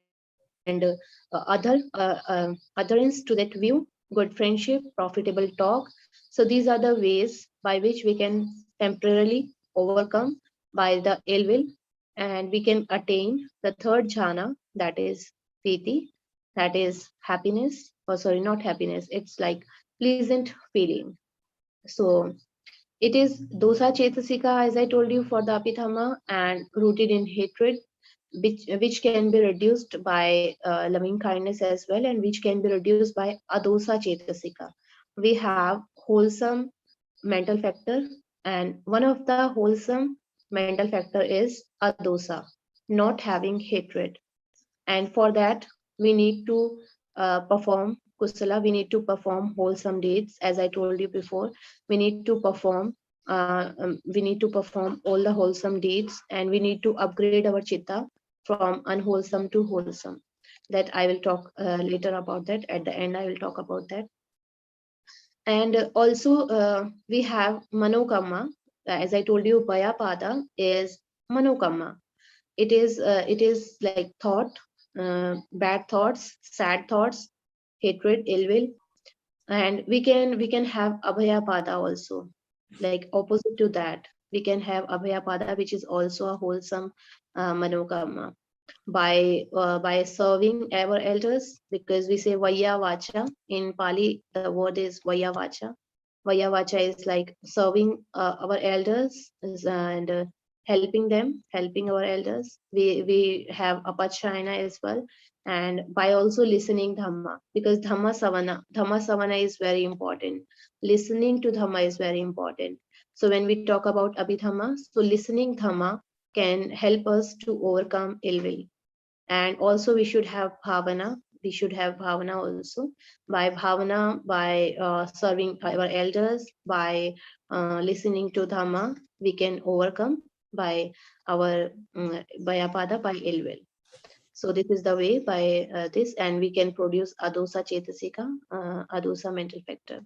adherence to that view, good friendship, profitable talk. So these are the ways by which we can temporarily overcome by the ill will, and we can attain the third jhana, that is piti, that is happiness. Oh, sorry, not happiness. It's like pleasant feeling. So it is dosa chetasika, as I told you, for the Abhidhamma, and rooted in hatred, which can be reduced by loving kindness as well, and which can be reduced by adosa chetasika. We have wholesome mental factor, and one of the wholesome mental factor is adosa, not having hatred. And for that, we need to perform kusala, we need to perform wholesome deeds. As I told you before, we need to perform all the wholesome deeds, and we need to upgrade our chitta from unwholesome to wholesome. That I will talk later about that. At the end, I will talk about that. And also we have manokamma. As I told you, Bayapada is manokamma. It is like thought, bad thoughts, sad thoughts, hatred, ill will. And we can have abhayapada also, like opposite to that. We can have abhayapada, which is also a wholesome manokamma, by serving our elders, because we say vaya vacha. In Pali the word is vaya vacha. Vaya vacha is like serving our elders, and helping our elders. We have apachayana as well, and by also listening dhamma, because dhamma savana is very important. Listening to dhamma is very important. So when we talk about abhidhamma, so listening dhamma can help us to overcome ill will. And also we should have bhavana. We should have bhavana also. By bhavana, by serving our elders, by listening to dhamma, we can overcome by our bayapada, by ill will. So this is the way, by this, and we can produce adosa chetasika, adosa mental factor.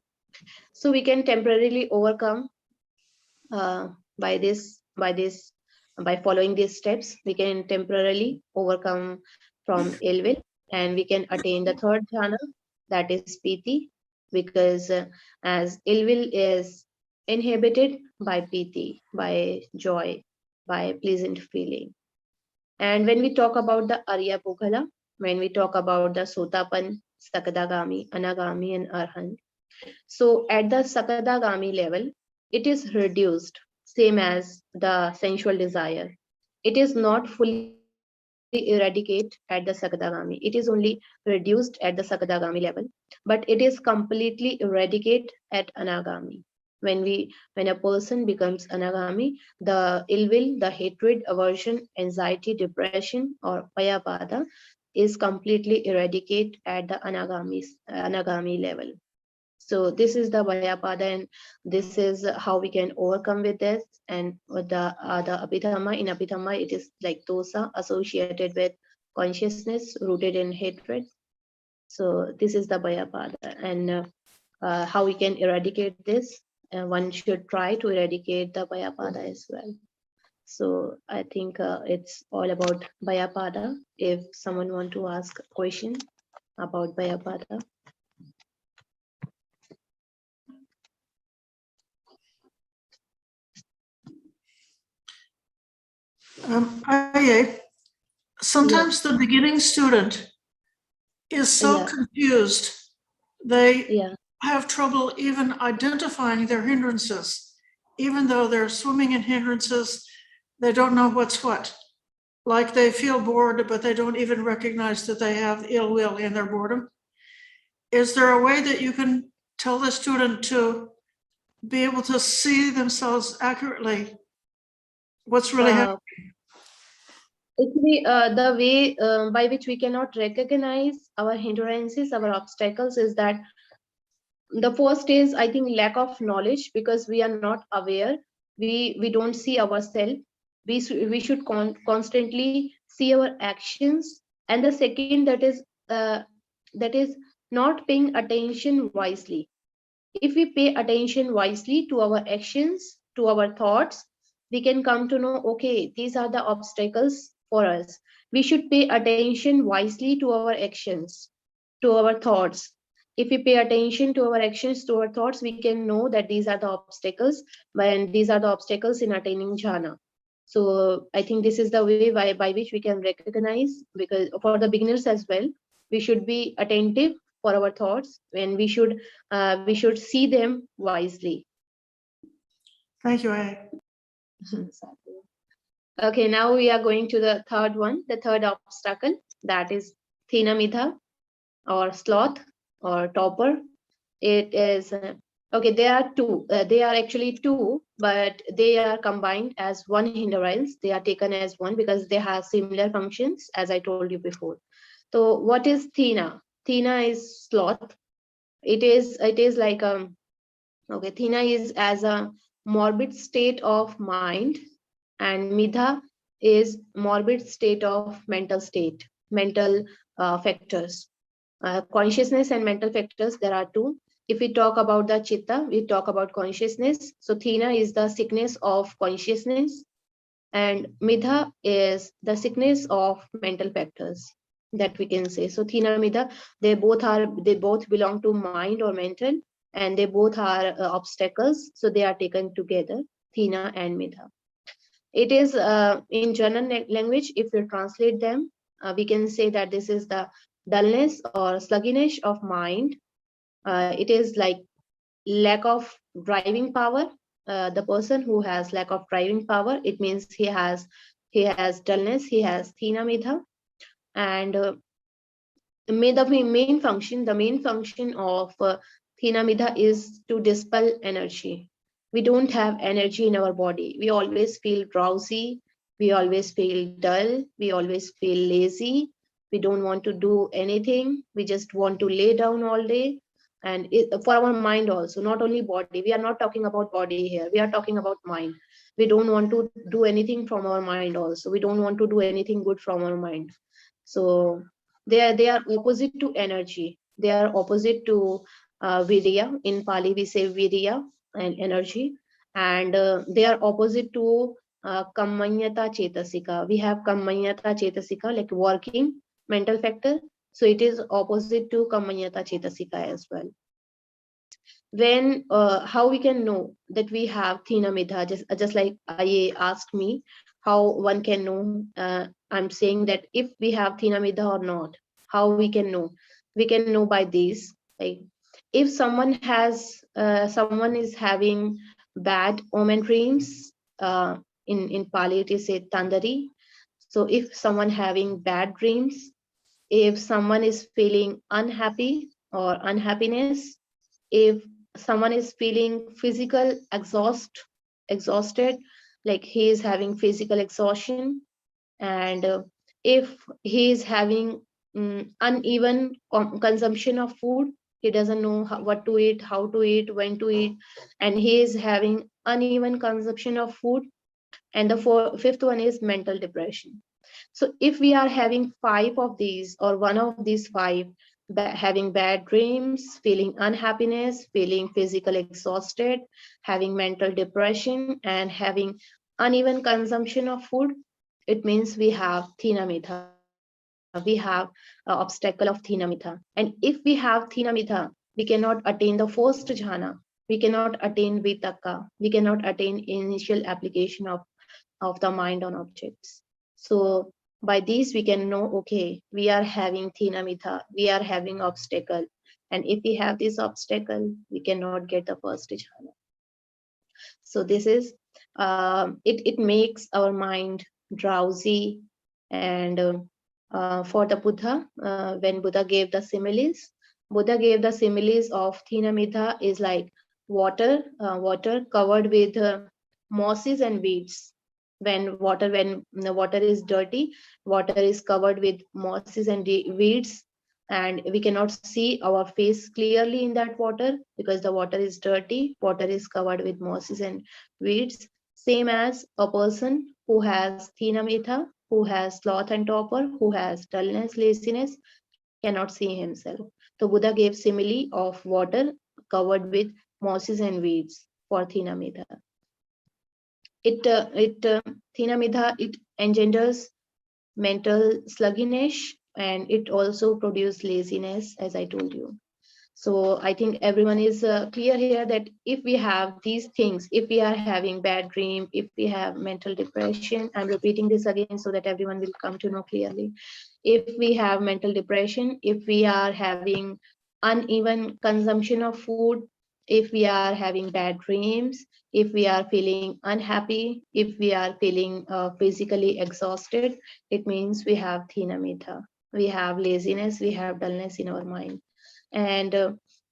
So we can temporarily overcome by by following these steps. We can temporarily overcome from ill will, and we can attain the third jhana, that is piti, because as ill will is inhibited by piti, by joy, by pleasant feeling. And when we talk about the Arya Pughala, when we talk about the Sotapan, Sakadagami, Anagami, and Arhan, so at the Sakadagami level, it is reduced, same as the sensual desire. It is not fully eradicate at the Sakadagami. It is only reduced at the Sakadagami level, but it is completely eradicate at Anagami. When a person becomes Anagami, the ill will, the hatred, aversion, anxiety, depression, or Payapada is completely eradicate at the Anagami level. So this is the Vayapada, and this is how we can overcome with this. And with the Abhidhamma, in Abhidhamma, it is like dosa associated with consciousness rooted in hatred. So this is the Vayapada, and how we can eradicate this. One should try to eradicate the Vayapada as well. So I think it's all about Vayapada. If someone want to ask a question about Vayapada. Sometimes the beginning student is so confused, they have trouble even identifying their hindrances. Even though they're swimming in hindrances, they don't know what's what. Like they feel bored, but they don't even recognize that they have ill will in their boredom. Is there a way that you can tell the student to be able to see themselves accurately? What's really happening? Actually, the way by which we cannot recognize our hindrances, our obstacles, is that the first is, I think, lack of knowledge, because we are not aware. We don't see ourselves. We should constantly see our actions. And the second, that is not paying attention wisely. If we pay attention wisely to our actions, to our thoughts, we can come to know, okay, these are the obstacles for us. We should pay attention wisely to our actions, to our thoughts. If we pay attention to our actions, to our thoughts, we can know that these are the obstacles, and these are the obstacles in attaining jhana. So I think this is the way by which we can recognize, because for the beginners as well, we should be attentive for our thoughts, and we should see them wisely. Thank you, A. Okay, now we are going to the third one, the third obstacle, that is Thinamidha or sloth or topper. It is, okay, there are two, they are actually two, but they are combined as one hindrance. They are taken as one because they have similar functions, as I told you before. So what is Thina? Thina is sloth. It is like, okay, Thina is as a morbid state of mind, and Midha is morbid state of mental factors. Consciousness and mental factors, there are two. If we talk about the chitta, we talk about consciousness. So Thina is the sickness of consciousness, and Midha is the sickness of mental factors, that we can say. So Thina, Midha, they both belong to mind or mental, and they both are obstacles. So they are taken together, Thina and Midha. It is in general language, if we translate them, we can say that this is the dullness or sluggishness of mind. It is like lack of driving power. The person who has lack of driving power, it means he has dullness, he has Thina Midha. And the main function of Thina Midha is to dispel energy. We don't have energy in our body. We always feel drowsy. We always feel dull. We always feel lazy. We don't want to do anything. We just want to lay down all day. And for our mind also, not only body. We are not talking about body here. We are talking about mind. We don't want to do anything from our mind also. We don't want to do anything good from our mind. So they are opposite to energy. They are opposite to virya. In Pali, we say virya and energy, and they are opposite to kammanyata chetasika. We have kammanyata chetasika, like working mental factor. So it is opposite to kammanyata chetasika as well. When how we can know that we have Thina Midha, just like I asked me, how one can know. I'm saying that if we have Thina Midha or not, how we can know? We can know by these. Like if someone is having bad omen dreams, in Pali it is said Tandari. So if someone having bad dreams, if someone is feeling unhappy or unhappiness, if someone is feeling exhausted, like he is having physical exhaustion, and if he is having uneven consumption of food, he doesn't know what to eat, how to eat, when to eat, and he is having uneven consumption of food. And the fifth one is mental depression. So if we are having 5 of these, or one of these 5, having bad dreams, feeling unhappiness, feeling physically exhausted, having mental depression, and having uneven consumption of food, it means we have Thina Midha. We have obstacle of Thina Midha. And if we have Thina Midha, we cannot attain the first jhana. We cannot attain vitaka. We cannot attain initial application of the mind on objects. So by these we can know, okay, we are having Thina Midha, we are having obstacle. And if we have this obstacle, we cannot get the first jhana. So this is, it makes our mind drowsy. And for the Buddha, when Buddha gave the similes of Thina Midha is like water covered with mosses and weeds. When the water is dirty, water is covered with mosses and weeds, and we cannot see our face clearly in that water because the water is dirty, water is covered with mosses and weeds. Same as a person who has Thina Midha, who has sloth and torpor, who has dullness, laziness, cannot see himself. So Buddha gave simile of water covered with mosses and weeds for Thina Midha. Thina Midha, it engenders mental sluggishness, and it also produces laziness, as I told you. So I think everyone is clear here that if we have these things, if we are having bad dream, if we have mental depression, I'm repeating this again so that everyone will come to know clearly. If we have mental depression, if we are having uneven consumption of food, if we are having bad dreams, if we are feeling unhappy, if we are feeling physically exhausted, it means we have Thina Mitha. We have laziness, we have dullness in our mind. And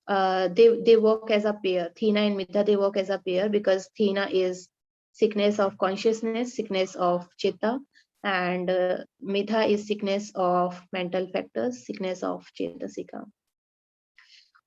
they work as a pair. Thina and Mitha, they work as a pair, because Thina is sickness of consciousness, sickness of chitta, and Mitha is sickness of mental factors, sickness of chetasika.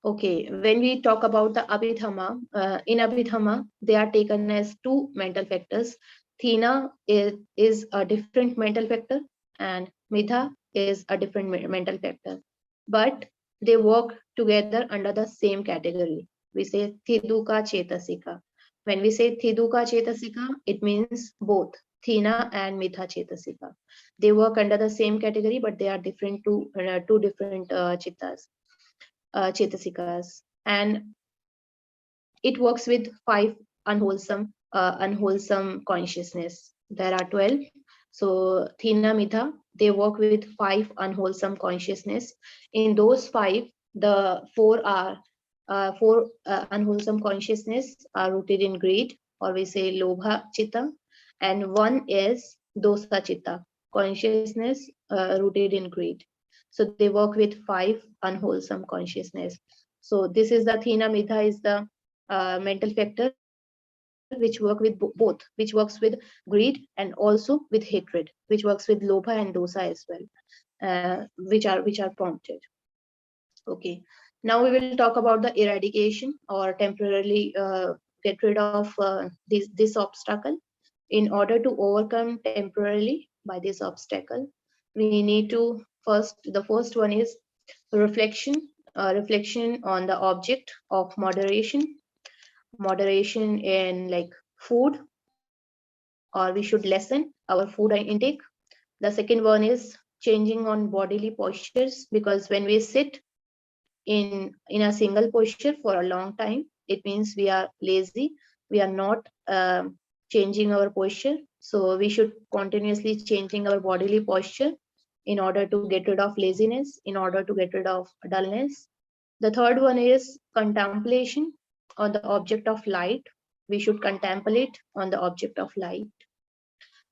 Okay, when we talk about the Abhidhamma, in Abhidhamma, they are taken as two mental factors. Thina is a different mental factor, and Mitha is a different mental factor. But they work together under the same category. We say Thiduka Chetasika. When we say Thiduka Chetasika, it means both Thina and Mitha Chetasika. They work under the same category, but they are different two different chittas. Chetasikas, and it works with 5 unwholesome consciousness. There are 12. So Thina Mitha, they work with 5 unwholesome consciousness. In those 5, the 4 are unwholesome consciousness are rooted in greed, or we say Lobha Chitta, and 1 is Dosa Chitta, consciousness rooted in greed. So they work with 5 unwholesome consciousness. So this is the Thina Mitha is the mental factor which work with both, which works with greed and also with hatred, which works with Lobha and Dosa as well, which are prompted. Okay, now we will talk about the eradication, or temporarily get rid of this obstacle. In order to overcome temporarily by this obstacle, we need to the first one is reflection. Reflection on the object of moderation in like food, or we should lessen our food intake. The second one is changing on bodily postures, because when we sit in a single posture for a long time, it means we are lazy, we are not changing our posture. So we should continuously changing our bodily posture in order to get rid of laziness, in order to get rid of dullness. The third one is contemplation on the object of light. We should contemplate on the object of light.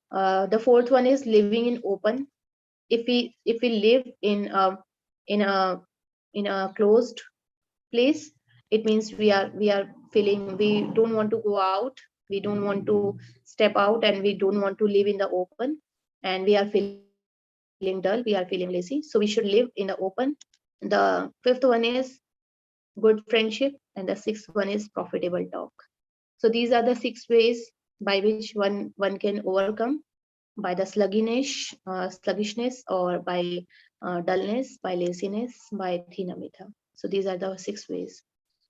The fourth one is living in open. If we live in a in a closed place, it means we are feeling we don't want to go out, we don't want to step out, and we don't want to live in the open, and we are feeling dull, we are feeling lazy. So we should live in the open. The fifth one is good friendship, and the sixth one is profitable talk. So these are the 6 ways by which one can overcome by the sluggishness, or by dullness, by laziness, by Thina Mitha. So these are the 6 ways.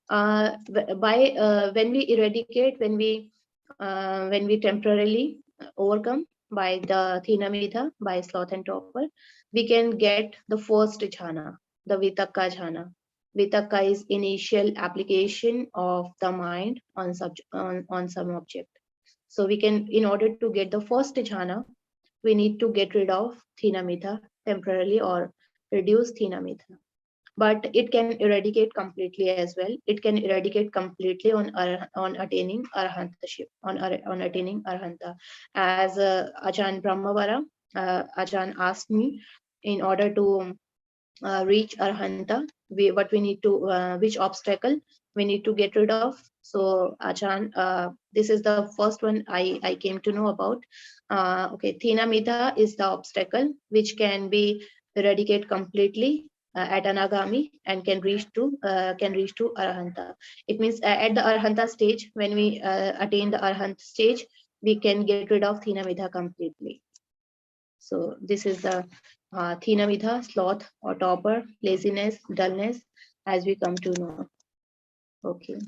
When we eradicate, when we temporarily overcome by the Thina Mitha, by sloth and torpor, we can get the first jhana, the Vitakka jhana. Vitakka is initial application of the mind on some object. So we can, in order to get the first jhana, we need to get rid of Thina Mitha temporarily, or reduce Thina Mitha. But it can eradicate completely as well. It can eradicate completely on attaining arhantaship, on attaining arhanta. As Ajahn Brahmavara, Ajahn asked me, in order to reach arhanta, what we need to, which obstacle we need to get rid of. So Ajahn, this is the first one I came to know about. Okay, Thina Mitha is the obstacle which can be eradicated completely at anagami, and can reach to arhanta. It means at the arhanta stage, when we attain the arhant stage, we can get rid of Thina Mitha completely. So this is the Thina Mitha, sloth or torpor, laziness, dullness, as we come to know. Okay.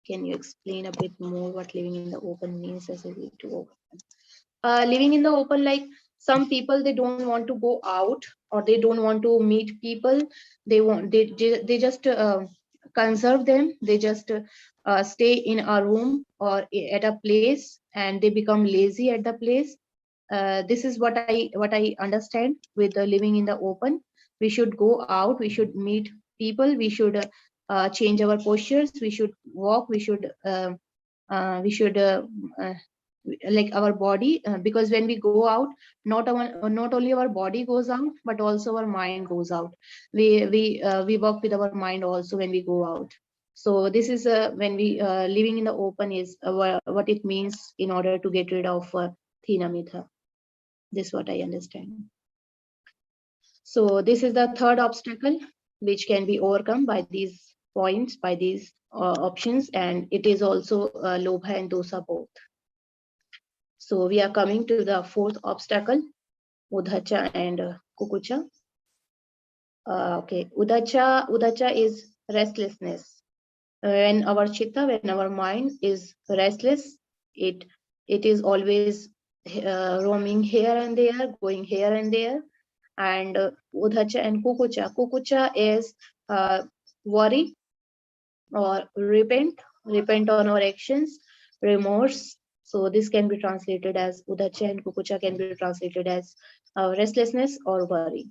Can you explain a bit more what living in the open means as a way to open? Living in the open, like some people, they don't want to go out, or they don't want to meet people. They just conserve them. They just stay in a room or at a place, and they become lazy at the place. This is what I understand with living in the open. We should go out, we should meet people, we should change our postures. We should walk. We should like our body, because when we go out, not only our body goes out, but also our mind goes out. We work with our mind also when we go out. So this is when we living in the open is what it means in order to get rid of thina mitha. This is what I understand. So this is the third obstacle which can be overcome by these points, by these options, and it is also lobha and dosa both. So we are coming to the fourth obstacle, uddhacha and kukucha. Okay, uddhacha is restlessness. When our chitta, when our mind is restless, it is always roaming here and there, going here and there. And uddhacha and kukucha. Kukucha is worry or repent on our actions, remorse. So this can be translated as uddhacha, and kukucha can be translated as restlessness or worry.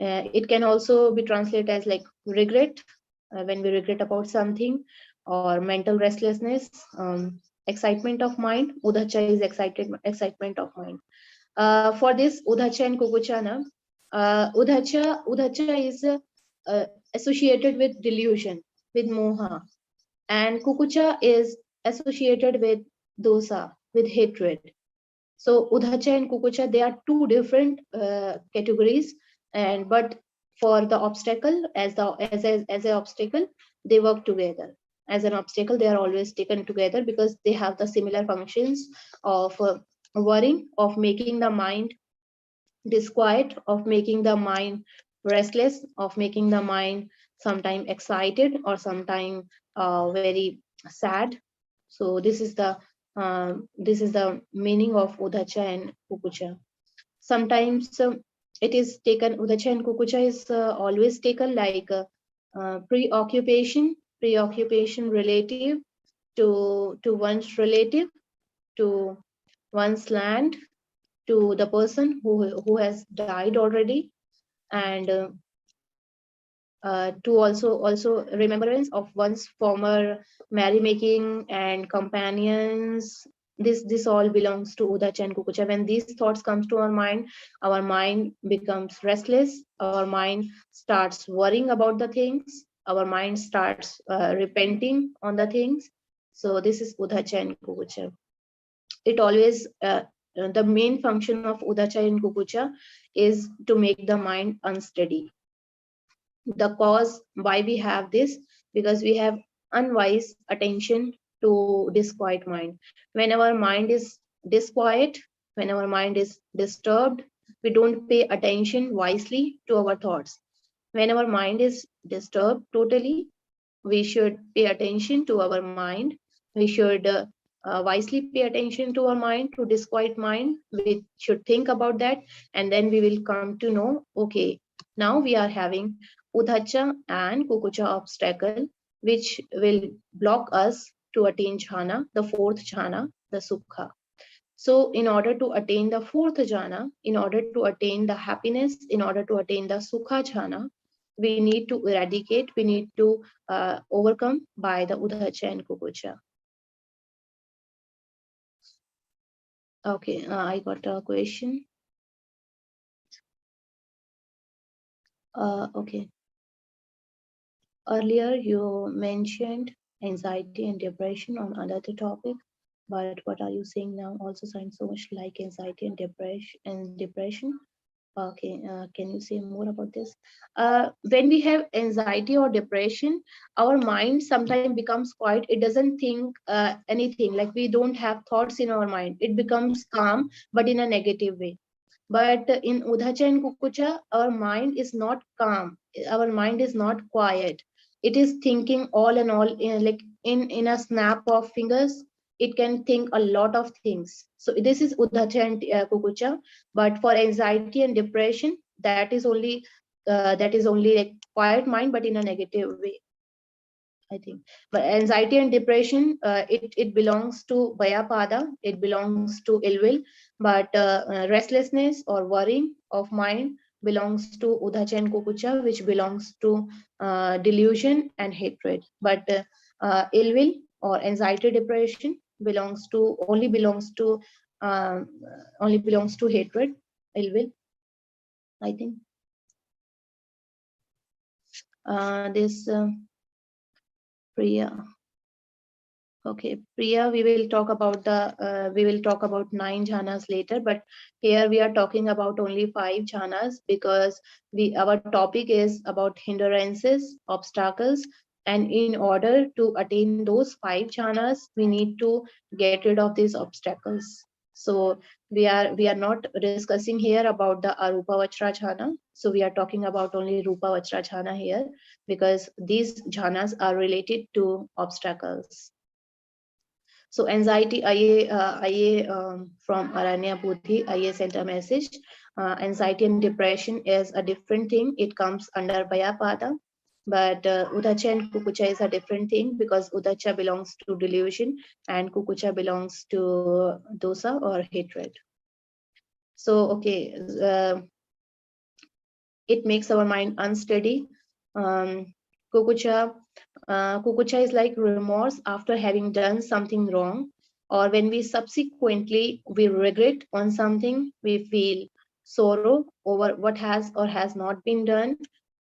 It can also be translated as like regret, when we regret about something, or mental restlessness, excitement of mind. Uddhacha is excitement of mind. For this uddhacha and kukucha, uddhacha is associated with delusion, with moha, and kukucha is associated with dosa, with hatred. So uddhacha and kukucha, they are two different categories, and but for the obstacle, as an obstacle, they work together. As an obstacle, they are always taken together because they have the similar functions of worrying, of making the mind disquiet, of making the mind restless, of making the mind sometime excited or sometime very sad. So this is the meaning of uddhacha and kukucha. Sometimes it is taken, uddhacha and kukucha is always taken like preoccupation relative to one's relative, to one's land, to the person who has died already, and to also remembrance of one's former merrymaking and companions. This all belongs to uddhacha and kukucha. When these thoughts comes to our mind becomes restless, our mind starts worrying about the things, our mind starts repenting on the things. So this is uddhacha and kukucha. It always the main function of uddhacha and kukucha is to make the mind unsteady. The cause why we have this, because we have unwise attention to disquiet mind. When our mind is disquiet, when our mind is disturbed, we don't pay attention wisely to our thoughts. When our mind is disturbed totally, we should pay attention to our mind. We should wisely pay attention to our mind, to disquiet mind. We should think about that, and then we will come to know, okay, now we are having uddhacha and kukucha obstacle, which will block us to attain jhana, the fourth jhana, the sukha. So in order to attain the fourth jhana, in order to attain the happiness, in order to attain the sukha jhana, we need to eradicate, we need to overcome by the uddhacha and kukucha. Okay, I got a question. Okay. Earlier you mentioned anxiety and depression on another topic, but what are you saying now also sounds so much like anxiety and depression. Okay, can you say more about this? When we have anxiety or depression, our mind sometimes becomes quiet. It doesn't think anything, like we don't have thoughts in our mind. It becomes calm, but in a negative way. But in uddhacha and kukucha, our mind is not calm. Our mind is not quiet. It is thinking all and all, like in a snap of fingers. It can think a lot of things. So this is uddhacha and kukucha. But for anxiety and depression, that is only like quiet mind, but in a negative way, I think. But anxiety and depression, it belongs to Vyapada, it belongs to ill will, but restlessness or worrying of mind belongs to Udacha and Kukucha, which belongs to delusion and hatred. But ill will or anxiety depression belongs to only belongs to hatred, ill will, I think. This Priya. Okay, Priya, we will talk about 9 jhanas later, but here we are talking about only 5 jhanas because our topic is about hindrances, obstacles, and in order to attain those 5 jhanas, we need to get rid of these obstacles. So we are not discussing here about the Arupa Vajra jhana. So we are talking about only Rupa Vajra jhana here because these jhanas are related to obstacles. So anxiety, from Aranya Buddhi, I sent a message. Anxiety and depression is a different thing. It comes under Bhayapada. But Udacha and Kukucha is a different thing because Udacha belongs to delusion and Kukucha belongs to dosa or hatred. So, okay, it makes our mind unsteady. Kukucha is like remorse after having done something wrong, or when we subsequently regret on something, we feel sorrow over what has or has not been done,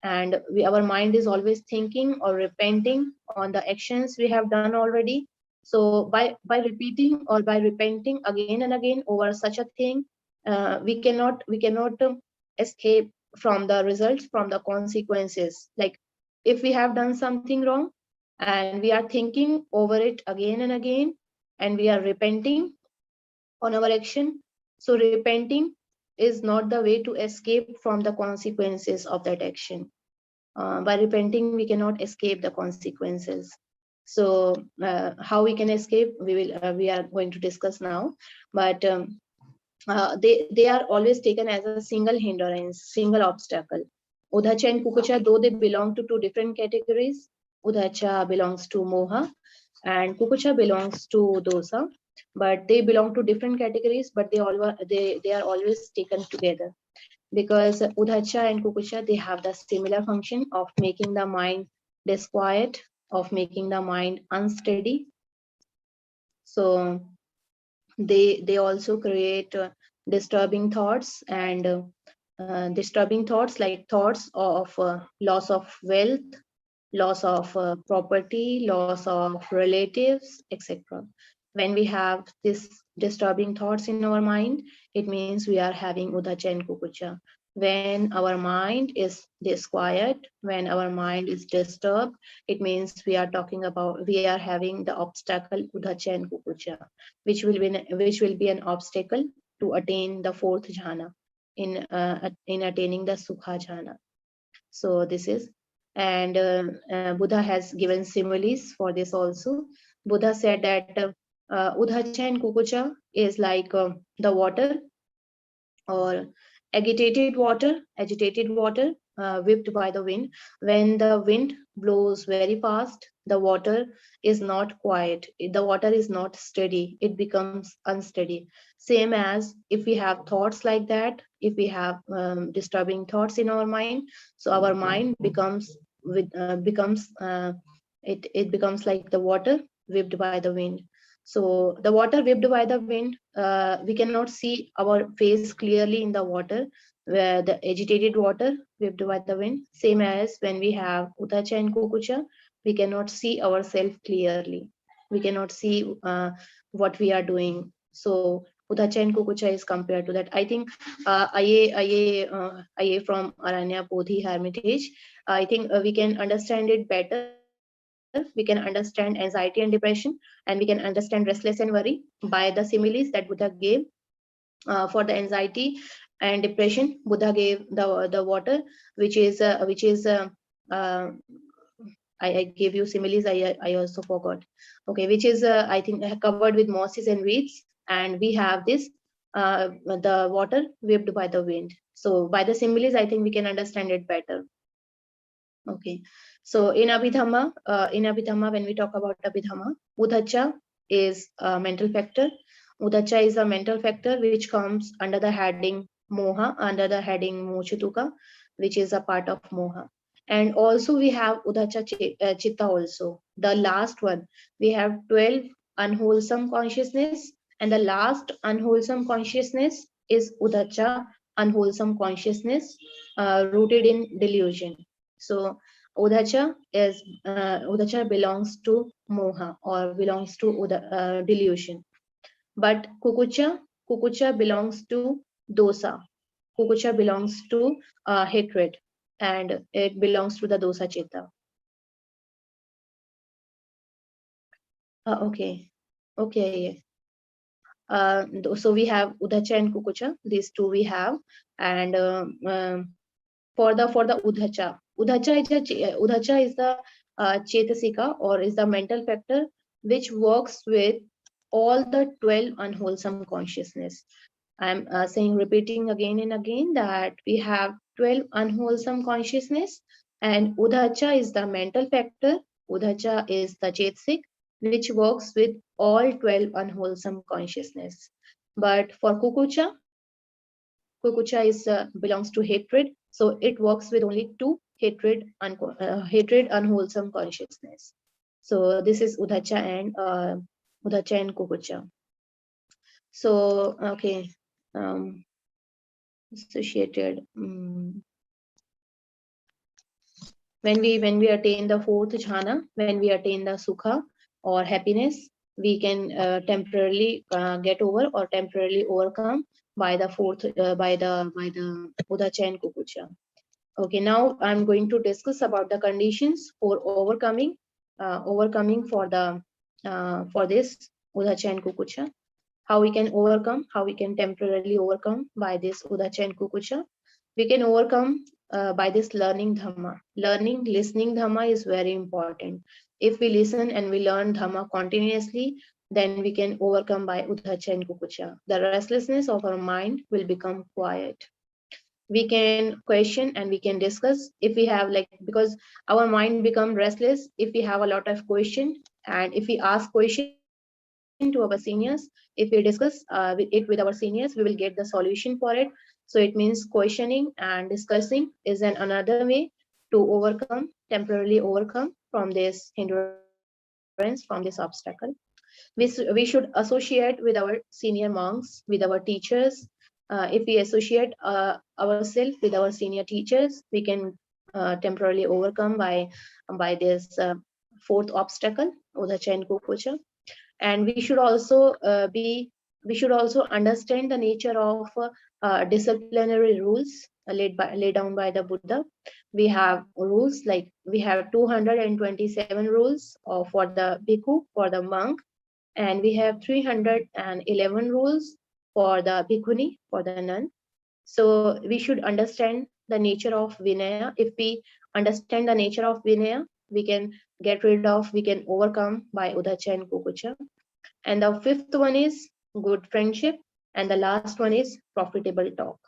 and our mind is always thinking or repenting on the actions we have done already. So by repeating or by repenting again and again over such a thing, we cannot escape from the results, from the consequences. Like if we have done something wrong and we are thinking over it again and again and we are repenting on our action, so repenting is not the way to escape from the consequences of that action. By repenting we cannot escape the consequences. So how we can escape, we are going to discuss now. But they are always taken as a single hindrance, single obstacle. Udacha and Kukucha, though they belong to 2 different categories, Udacha belongs to Moha and Kukucha belongs to Dosa, but they belong to different categories, but they are always taken together because Udacha and Kukucha, they have the similar function of making the mind disquiet, of making the mind unsteady. So they also create disturbing thoughts, and disturbing thoughts like thoughts of loss of wealth, loss of property, loss of relatives, etc. When we have this disturbing thoughts in our mind, it means we are having Udacha and Kukucha. When our mind is disquiet, when our mind is disturbed, it means we are having the obstacle Udacha and Kukucha, which will be an obstacle to attain the 4th jhana, in attaining the Sukha jhana. So this is, and Buddha has given similes for this also. Buddha said that Udacha and Kukucha is like the water, or agitated water whipped by the wind. When the wind blows very fast, the water is not quiet, the water is not steady, it becomes unsteady. Same as if we have thoughts like that, if we have disturbing thoughts in our mind, so our mind becomes like the water whipped by the wind. So the water whipped by the wind, we cannot see our face clearly in the water, where the agitated water whipped by the wind. Same as when we have Udacha and Kukucha, we cannot see ourselves clearly. We cannot see what we are doing. So Udacha and Kukucha is compared to that. I think Aye from Aranya Bodhi Hermitage, I think we can understand it better. We can understand anxiety and depression, and we can understand restless and worry by the similes that Buddha gave. For the anxiety and depression, Buddha gave the water, which is I gave you similes. I also forgot. Okay, which is I think covered with mosses and weeds, and we have this the water whipped by the wind. So by the similes, I think we can understand it better. Okay, so in Abhidhamma, when we talk about Abhidhamma, Udacha is a mental factor. Udacha is a mental factor which comes under the heading Moha under the heading Mochituka, which is a part of Moha. And also we have Udacha Chitta also. The last one, we have 12 unwholesome consciousness, and the last unwholesome consciousness is Udacha, unwholesome consciousness, rooted in delusion. So Udacha belongs to Moha, or belongs to delusion. But Kukucha belongs to dosa. Kukucha belongs to hatred, and it belongs to the dosa chitta. Okay. So we have Udacha and Kukucha. These two we have, and for the Udacha is the Chetasika, or is the mental factor which works with all the 12 unwholesome consciousness. I'm repeating again and again that we have 12 unwholesome consciousness, and Udacha is the mental factor. Udacha is the Chetsik, which works with all 12 unwholesome consciousness. But for Kukucha belongs to hatred, so it works with only two hatred unwholesome consciousness. So this is Udacha and Kukucha. So okay, associated. When we attain the fourth jhana, when we attain the sukha or happiness, we can temporarily get over or temporarily overcome by the fourth by the Udacha and Kukucha. Okay, now I'm going to discuss about the conditions for overcoming for this Udacha and Kukucha. How we can overcome, how we can temporarily overcome by this Udacha and Kukucha. We can overcome by this learning Dhamma. Listening Dhamma is very important. If we listen and we learn Dhamma continuously, then we can overcome by Udacha and Kukucha. The restlessness of our mind will become quiet. We can question and we can discuss if we have because our mind become restless if we have a lot of question, and if we ask question to our seniors, if we discuss it with our seniors, we will get the solution for it. So it means questioning and discussing is another way to temporarily overcome from this hindrance, from this obstacle. We should associate with our senior monks, with our teachers. If we associate ourselves with our senior teachers, we can temporarily overcome by this fourth obstacle, Udacha and Kukucha. And we should also understand the nature of disciplinary rules laid down by the Buddha. We have rules like we have 227 rules for the bhikkhu, for the monk, and we have 311 rules for the bhikkhuni, for the nun. So we should understand the nature of Vinaya. If we understand the nature of Vinaya, we can we can overcome by Udacha and Kukucha. And the fifth one is good friendship, and the last one is profitable talk.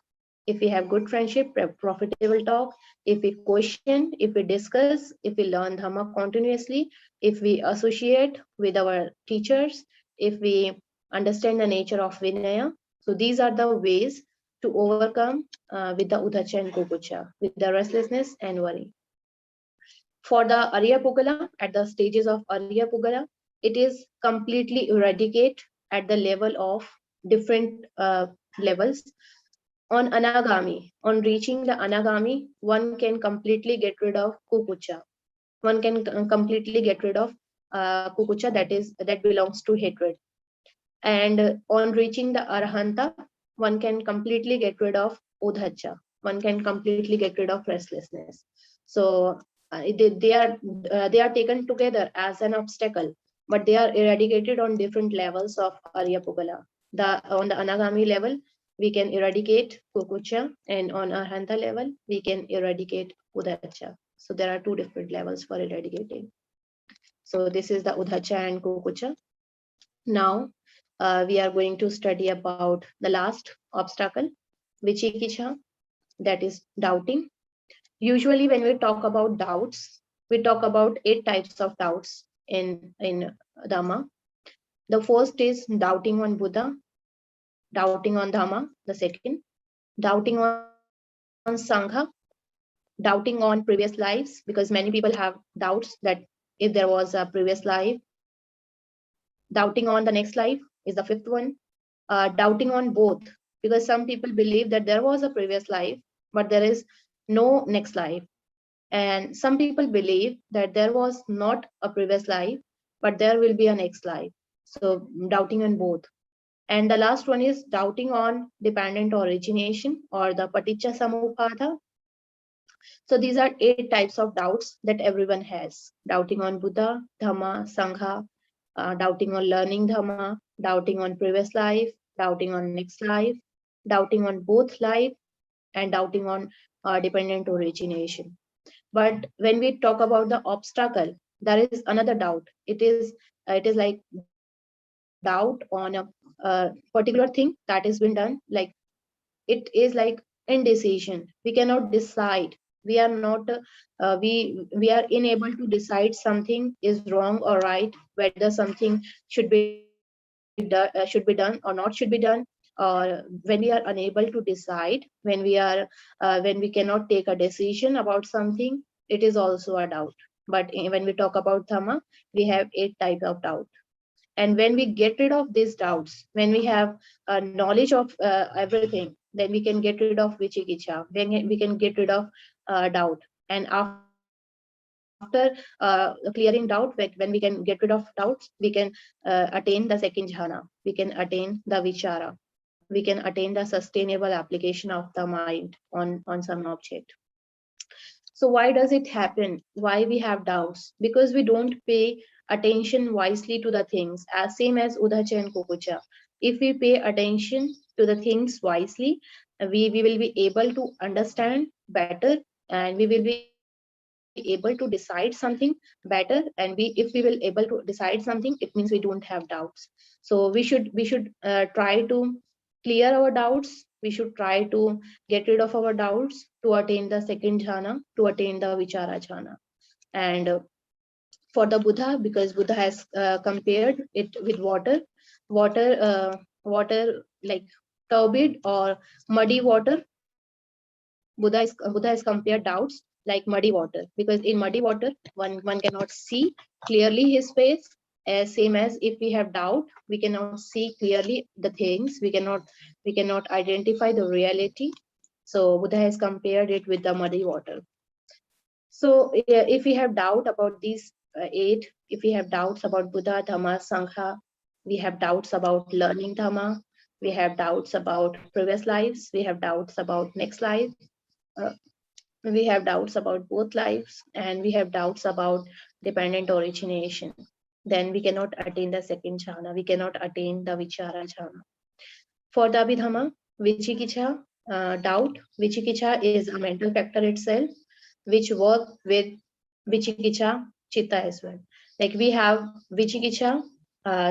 If we have good friendship, profitable talk, if we question, if we discuss, if we learn Dhamma continuously, if we associate with our teachers, if we understand the nature of Vinaya, so these are the ways to overcome with the Udacha and Kukucha, with the restlessness and worry. For the Arya Pugala, at the stages of Arya Pugala, it is completely eradicate at the level of different levels. On Anagami, on reaching the Anagami, one can completely get rid of Kukucha. One can completely get rid of Kukucha, that belongs to hatred. And on reaching the Arahanta, one can completely get rid of Udacha. One can completely get rid of restlessness. So they are taken together as an obstacle, but they are eradicated on different levels of Arya Pugala. On the Anagami level, we can eradicate Kukucha, and on Arhanta level, we can eradicate Udacha. So there are two different levels for eradicating. So this is the Udacha and Kukucha. Now we are going to study about the last obstacle, Vichikicha, that is doubting. Usually when we talk about doubts, we talk about 8 types of doubts in Dhamma. The first is doubting on Buddha, doubting on Dhamma, the second. doubting on Sangha, doubting on previous lives, because many people have doubts that if there was a previous life. Doubting on the next life is the fifth one. Doubting on both, because some people believe that there was a previous life, but there is no next life. And some people believe that there was not a previous life, but there will be a next life. So doubting on both. And the last one is doubting on dependent origination, or the paticca samuppada. So these are 8 types of doubts that everyone has. Doubting on Buddha, Dhamma, Sangha, doubting on learning Dhamma, doubting on previous life, doubting on next life, doubting on both life, and doubting on dependent origination. But when we talk about the obstacle, there is another doubt. It is like doubt on a particular thing that has been done. Like it is like indecision. We cannot decide. We are not. We are unable to decide something is wrong or right. Whether something should be done or not should be done. When we are unable to decide, when we cannot take a decision about something, it is also a doubt. But when we talk about Dhamma, we have 8 types of doubt. And when we get rid of these doubts, when we have knowledge of everything, then we can get rid of vichikicha, then we can get rid of doubt. And after clearing doubt, when we can get rid of doubts, we can attain the second jhana, we can attain the vichara, we can attain the sustainable application of the mind on some object. So why does it happen? Why we have doubts? Because we don't pay attention wisely to the things, as same as Udacha and Kukucha. If we pay attention to the things wisely, we will be able to understand better, and we will be able to decide something better. And if we will able to decide something, it means we don't have doubts. So we should try to clear our doubts. We should try to get rid of our doubts to attain the second jhana, to attain the vichara jhana. And for the Buddha, because Buddha has compared it with water like turbid or muddy water. Buddha has compared doubts like muddy water, because in muddy water one cannot see clearly his face. Same as if we have doubt, we cannot see clearly the things. We cannot identify the reality. So Buddha has compared it with the muddy water. So if we have doubt about these 8, if we have doubts about Buddha, Dhamma, Sangha, we have doubts about learning Dhamma, we have doubts about previous lives, we have doubts about next life, uh, we have doubts about both lives, and we have doubts about dependent origination, then we cannot attain the second jhana, we cannot attain the vichara jhana. For the Abhidhamma, vichikicha, doubt, vichikicha is a mental factor itself, which work with vichikicha, chitta as well. Like we have vichikicha,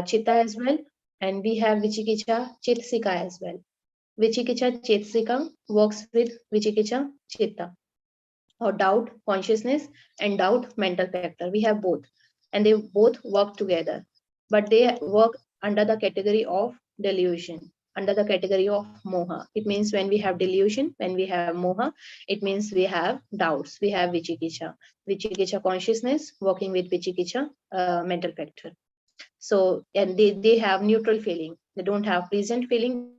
chitta as well, and we have vichikicha, chitsika as well. Vichikicha, chitsika works with vichikicha, chitta, or doubt consciousness and doubt mental factor. We have both, and they both work together, but they work under the category of delusion, under the category of moha. It means when we have delusion, when we have moha, it means we have doubts, we have vichikicha consciousness working with vichikicha mental factor. So, and they have neutral feeling, they don't have pleasant feeling,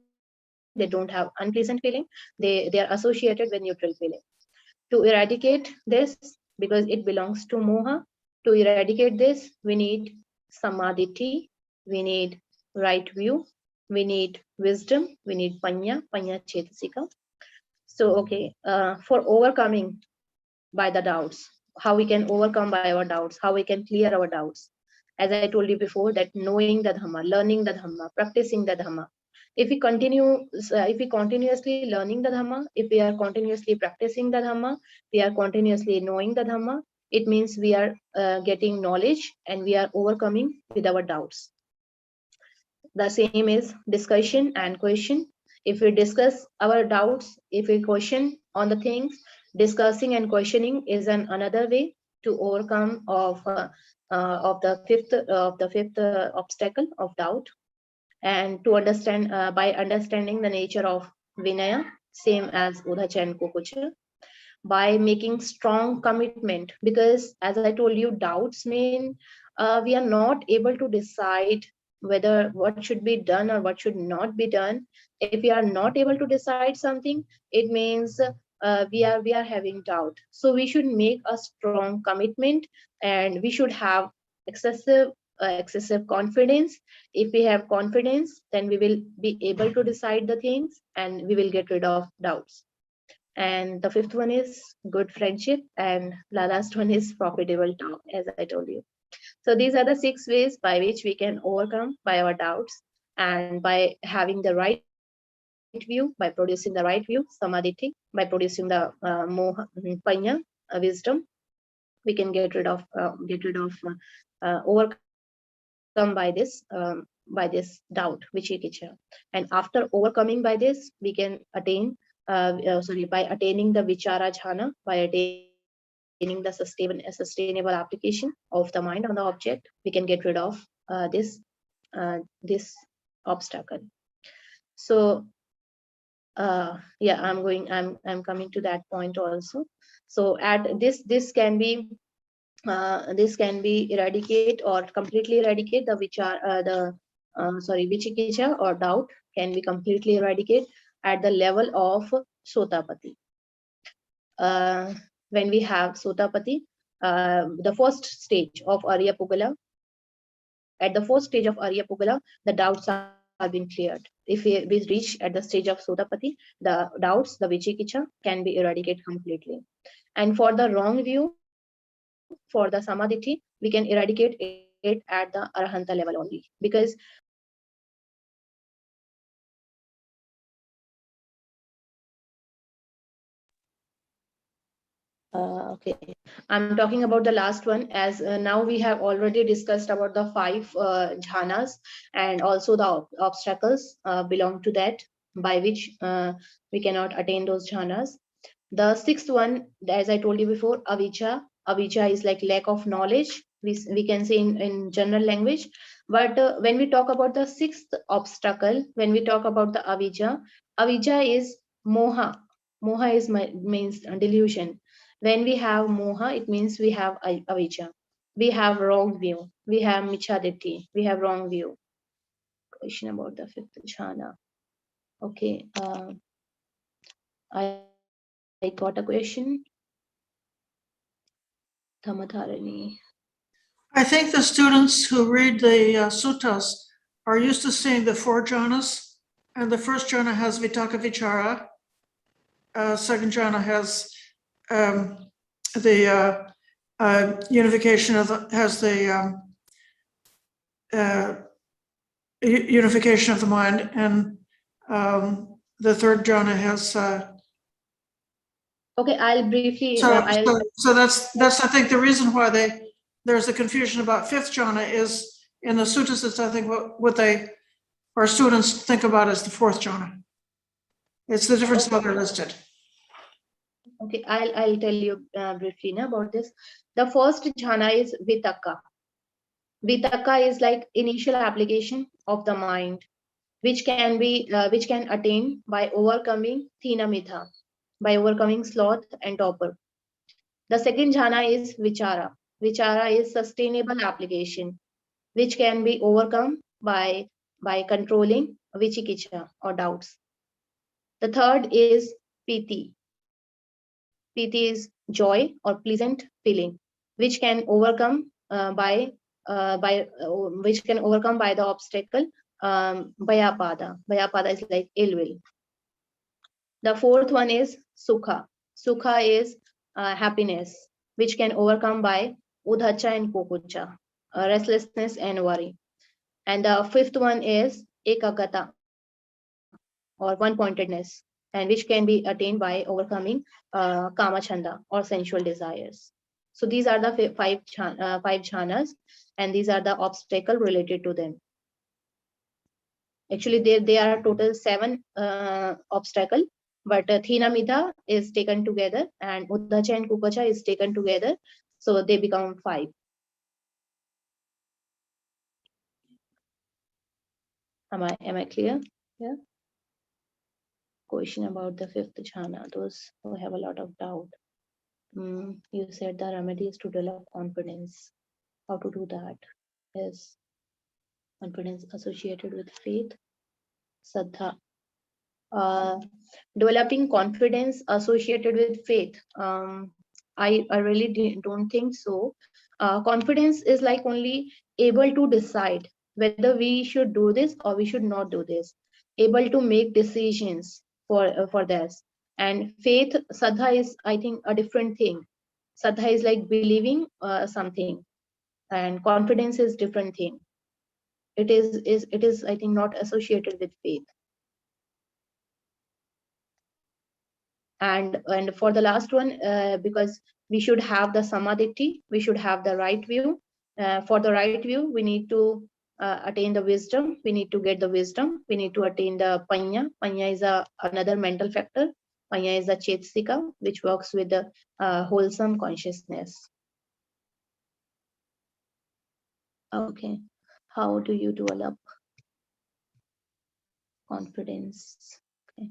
they don't have unpleasant feeling, they are associated with neutral feeling. To eradicate this, because it belongs to moha, to eradicate this, we need samadhi, we need right view, we need wisdom, we need panya chetasika. So okay, for overcoming by the doubts, how we can overcome by our doubts, how we can clear our doubts, as I told you before, that knowing the Dhamma, learning the Dhamma, practicing the Dhamma. If we continuously learning the Dhamma, if we are continuously practicing the Dhamma, we are continuously knowing the Dhamma, it means we are getting knowledge and we are overcoming with our doubts. The same is discussion and question. If we discuss our doubts, if we question on the things, discussing and questioning is another way to overcome of the fifth obstacle of doubt. And to understand by understanding the nature of vinaya, same as Udhacha and Kukucha, by making strong commitment, because as I told you, doubts mean we are not able to decide whether what should be done or what should not be done. If we are not able to decide something, it means we are having doubt. So we should make a strong commitment, and we should have excessive confidence. If we have confidence, then we will be able to decide the things, and we will get rid of doubts. And the fifth one is good friendship, and the last one is profitable talk, as I told you. So these are the 6 ways by which we can overcome by our doubts, and by having the right view, by producing the right view, samadhi, by producing the moha, panya, wisdom, we can overcome by this doubt, vichikicha. And after overcoming by this, we can attain by attaining the vichara jhana, by attaining the sustainable application of the mind on the object, we can get rid of this obstacle. So yeah, I'm coming to that point also. So at this can be eradicate or completely eradicate the vichikicha or doubt, can be completely eradicate at the level of sotapati. When we have sotapati, the first stage of Arya Pugala, at the first stage of Arya Pugala, the doubts are being cleared. If we reach at the stage of sotapati, the doubts, the vichikicha, can be eradicated completely. And for the wrong view, for the samadhi, we can eradicate it at the arahanta level only, because okay, I'm talking about the last one, as now we have already discussed about the 5 jhanas, and also the obstacles belong to that, by which we cannot attain those jhanas. The 6th one, as I told you before, avijja. Avijja is like lack of knowledge, we can say in general language. But when we talk about the 6th obstacle, when we talk about the avijja, avijja is moha. Moha means delusion. When we have moha, it means we have avijja. We have wrong view. We have michaditi. We have wrong view. Question about the 5th jhana. Okay. I got a question. Dhammadharini. I think the students who read the suttas are used to seeing the 4 jhanas, and the first jhana has vitaka vichara. Second jhana has the unification of unification of the mind, and the third jhana has. Okay, I'll briefly. So that's I think the reason why there's a confusion about 5th jhana is in the suttas. It's I think what our students think about as the 4th jhana. It's the difference how they're listed. Okay, I'll tell you briefly now about this. The first jhana is vitaka. Vitaka is like initial application of the mind, which can attain by overcoming thina-mitha, by overcoming sloth and torpor. The second jhana is vichara. Vichara is sustainable application, which can be overcome by controlling vichikicha or doubts. The third is piti. Piti is joy or pleasant feeling, which can overcome by the obstacle Bhayapada. Bhayapada is like ill will. The fourth one is Sukha. Sukha is happiness, which can overcome by Udhacha and Kukucha, restlessness and worry. And the fifth one is Ekagata, or one-pointedness, and which can be attained by overcoming Kama Chanda or sensual desires. So these are the 5 jhanas, and these are the obstacles related to them. Actually, they are total 7 obstacle, but thina-mitha is taken together, and Udhacha and Kukucha is taken together, so they become 5. Am I clear? Yeah. question about the fifth jhana, those who have a lot of doubt. You said the remedy is to develop confidence. How to do that? Is confidence associated with faith, saddha? Developing confidence associated with faith. I really don't think so. Confidence is like only able to decide whether we should do this or we should not do this. Able to make decisions for this. And faith, saddha is, I think, a different thing. Saddha is like believing something, and confidence is different thing. It is I think not associated with faith. And for the last one, because we should have the samadhi, we should have the right view. For the right view, we need to attain the wisdom. We need to get the wisdom. We need to attain the panya. Panya is another mental factor. Panya is the chetsika, which works with the wholesome consciousness. Okay, how do you develop confidence? Okay.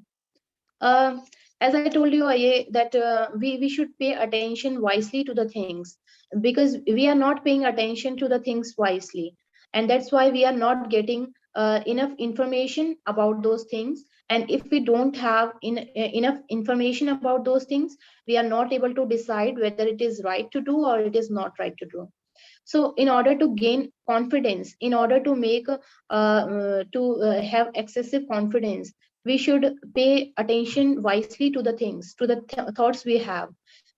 As I told you, Aye, that we should pay attention wisely to the things, because we are not paying attention to the things wisely, and that's why we are not getting enough information about those things. And if we don't have enough information about those things, we are not able to decide whether it is right to do or it is not right to do. So in order to gain confidence, in order to make have excessive confidence, we should pay attention wisely to the things, to the thoughts we have.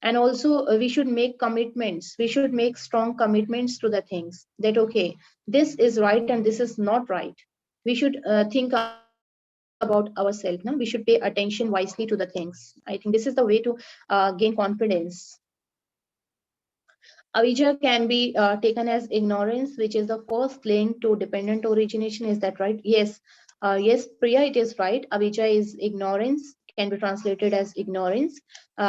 And also we should make commitments, we should make strong commitments to the things, that okay, this is right and this is not right. We should think about ourselves. No, we should pay attention wisely to the things. I think this is the way to gain confidence. Avijja can be taken as ignorance, which is the first link to dependent origination. Is that right? Yes. Yes, Priya, it is right. Avijja is ignorance, can be translated as ignorance,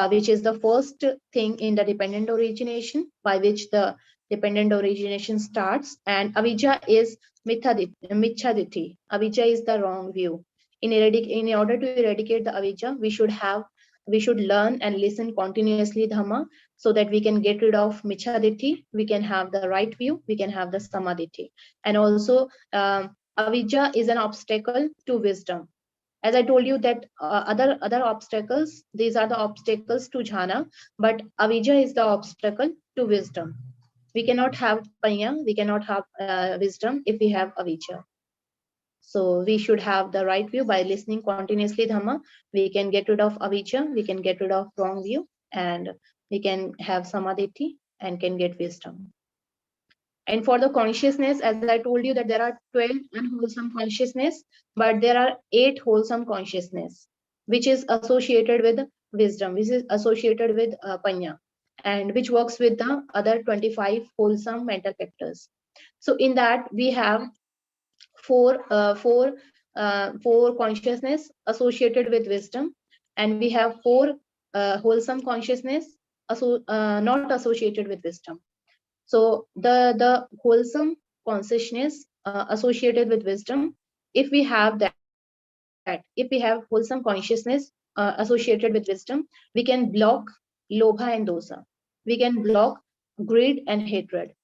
which is the first thing in the dependent origination by which the dependent origination starts. And avijja is michhaditi. Avijja is the wrong view. In order to eradicate the avijja, we should learn and listen continuously Dhamma, so that we can get rid of michhaditi, we can have the right view, we can have the samadhi. And also avijja is an obstacle to wisdom. As I told you that other obstacles, these are the obstacles to jhana, but avijja is the obstacle to wisdom. We cannot have panya, we cannot have wisdom if we have avijja. So we should have the right view. By listening continuously Dhamma, we can get rid of avijja, we can get rid of wrong view, and we can have samadhi and can get wisdom. And for the consciousness, as I told you that there are 12 unwholesome consciousness, but there are 8 wholesome consciousness, which is associated with wisdom, which is associated with panya, and which works with the other 25 wholesome mental factors. So in that we have four consciousness associated with wisdom, and we have 4 wholesome consciousness not associated with wisdom. So the wholesome consciousness associated with wisdom, if we have that, if we have wholesome consciousness associated with wisdom, we can block lobha and dosa, we can block greed and hatred.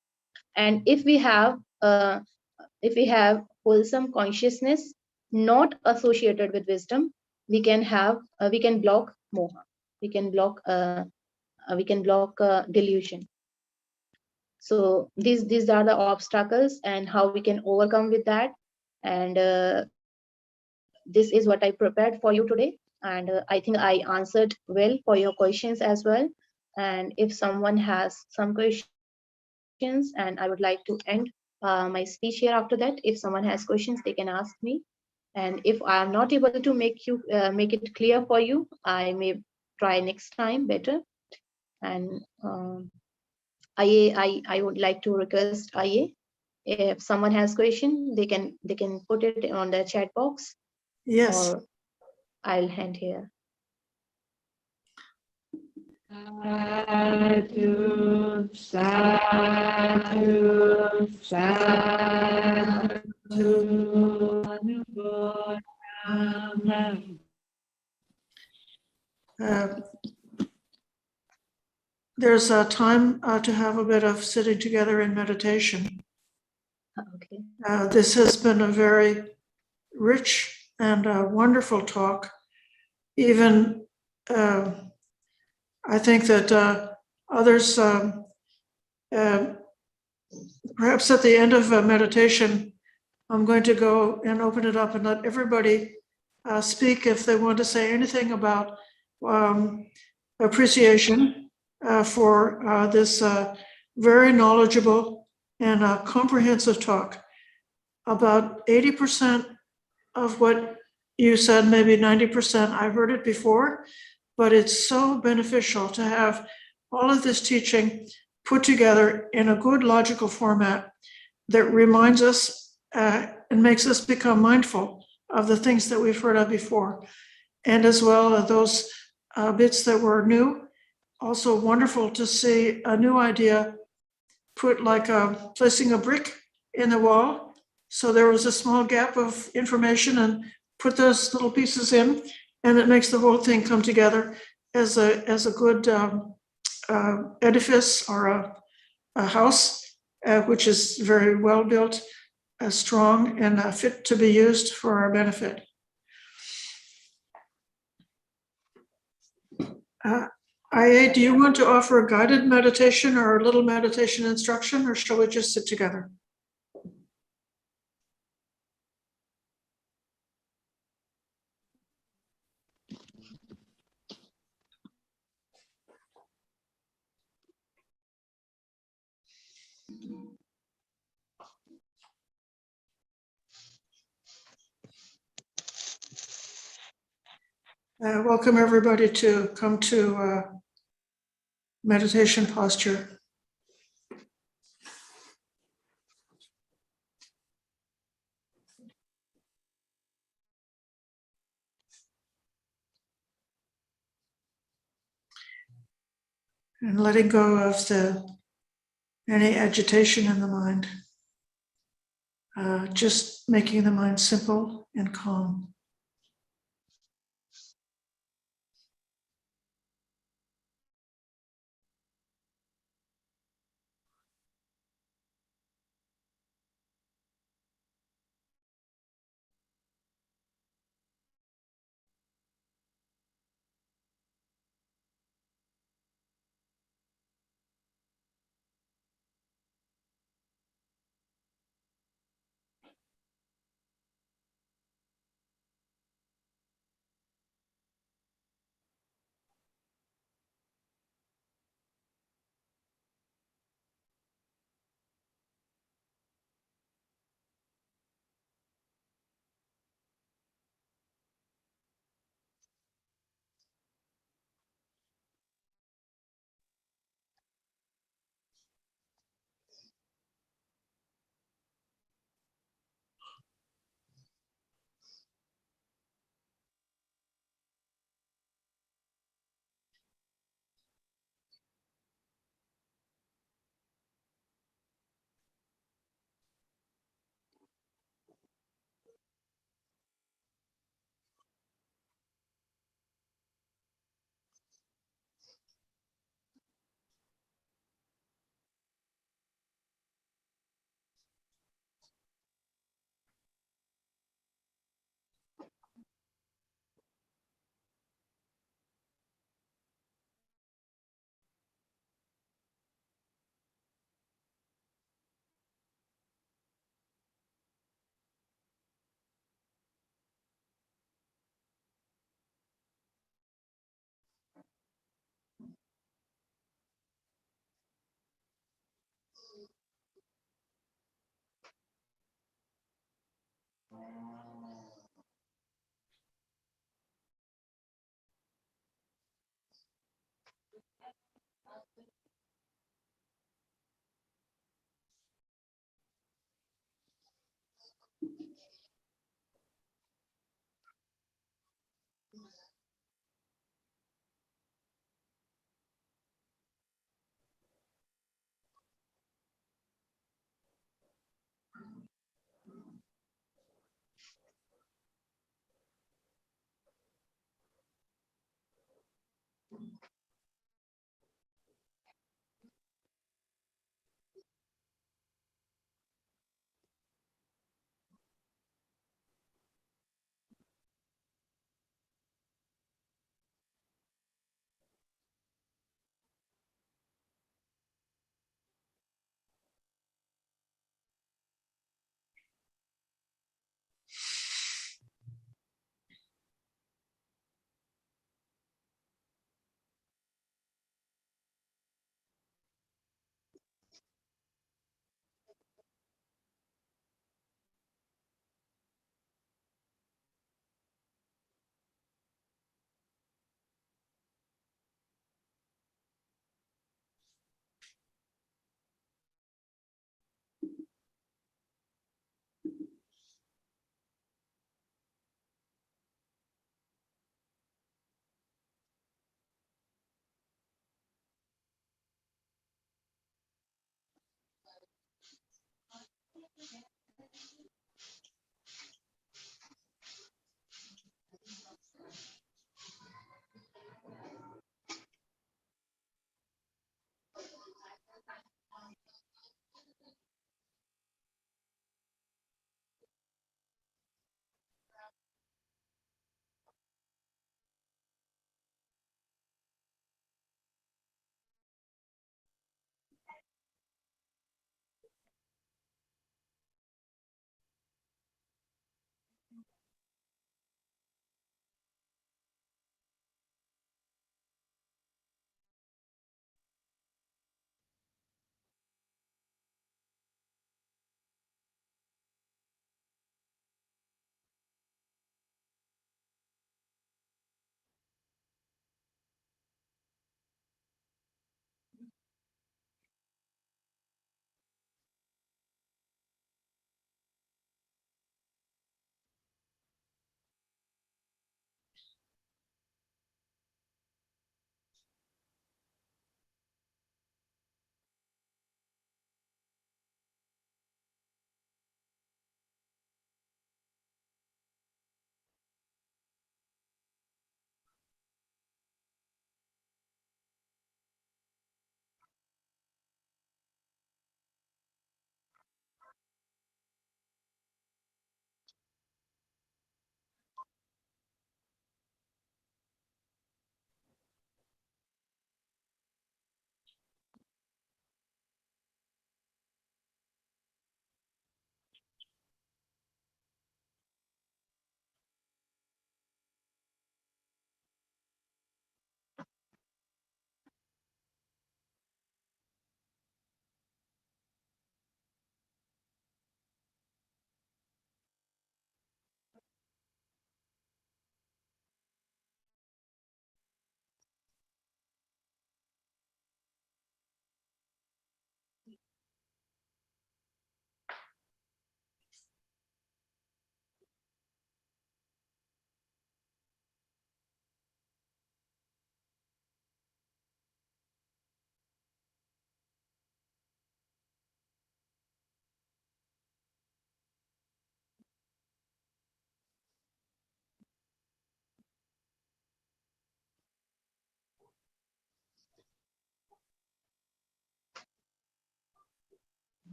And if we have wholesome consciousness not associated with wisdom, we can have we can block moha, we can block delusion. So these are the obstacles and how we can overcome with that. And this is what I prepared for you today. And I think I answered well for your questions as well. And if someone has some questions, and I would like to end my speech here after that. If someone has questions, they can ask me. And if I am not able to make it clear for you, I may try next time better. And I would like to request IA, if someone has question, they can put it on the chat box. Yes. Or I'll hand here. Sadhu, sadhu, sadhu, there's a time to have a bit of sitting together in meditation. Okay. This has been a very rich and wonderful talk. Even I think that others, perhaps at the end of meditation, I'm going to go and open it up and let everybody speak if they want to say anything about appreciation for this very knowledgeable and comprehensive talk. About 80% of what you said, maybe 90%, I heard it before, but it's so beneficial to have all of this teaching put together in a good logical format that reminds us and makes us become mindful of the things that we've heard of before. And as well, those bits that were new, also wonderful to see a new idea put like placing a brick in the wall. So there was a small gap of information and put those little pieces in, and it makes the whole thing come together as a good edifice or a house, which is very well built, strong, and fit to be used for our benefit. IA, do you want to offer a guided meditation or a little meditation instruction, or shall we just sit together? Welcome everybody to come to meditation posture. And letting go of any agitation in the mind. Just making the mind simple and calm.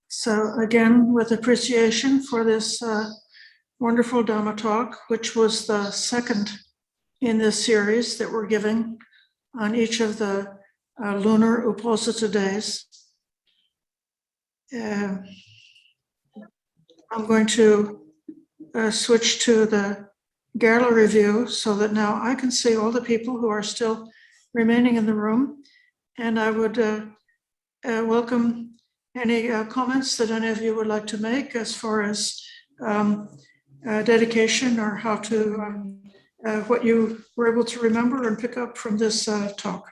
So again, with appreciation for this wonderful Dhamma talk, which was the second in this series that we're giving on each of the lunar Uposatha days. I'm going to switch to the gallery view so that now I can see all the people who are still remaining in the room. And I would welcome any comments that any of you would like to make as far as dedication or how to, what you were able to remember and pick up from this talk.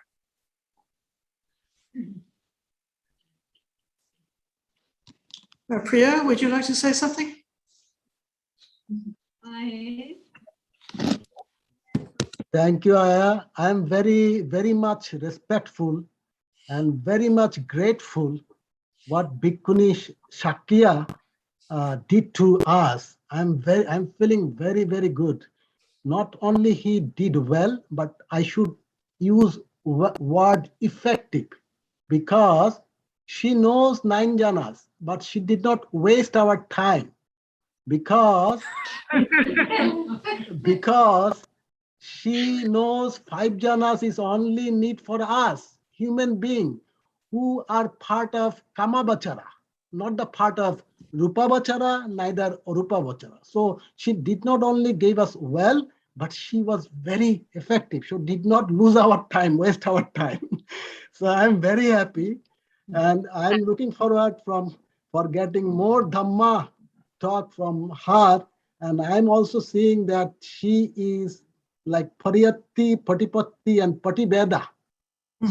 Priya, would you like to say something? Thank you, Aya. I am very, very much respectful and very much grateful what Bhikkhuni Sakya did to us. I'm feeling very, very good. Not only he did well, but I should use word effective, because she knows 9 jhanas, but she did not waste our time, because she knows 5 jhanas is only need for us, human being, who are part of Kama Vachara, not the part of Rupa Vachara, neither Arupa Vachara. So she did not only give us well, but she was very effective. She did not lose our time, waste our time. So I'm very happy, and I'm looking forward for getting more Dhamma talk from her. And I'm also seeing that she is like Pariyatti, Patipatti, and Patibeda.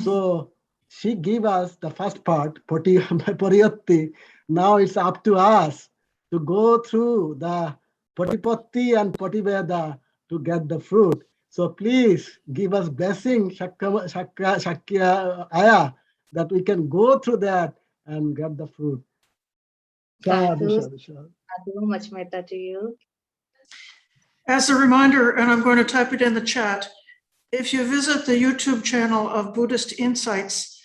So she gave us the first part, Pariyatti. Now it's up to us to go through the Patipatti and Patibeda to get the fruit. So please give us blessing, Sakya Aya, that we can go through that and get the fruit. Sadhu, much metta to you. As a reminder, and I'm going to type it in the chat, if you visit the YouTube channel of Buddhist Insights,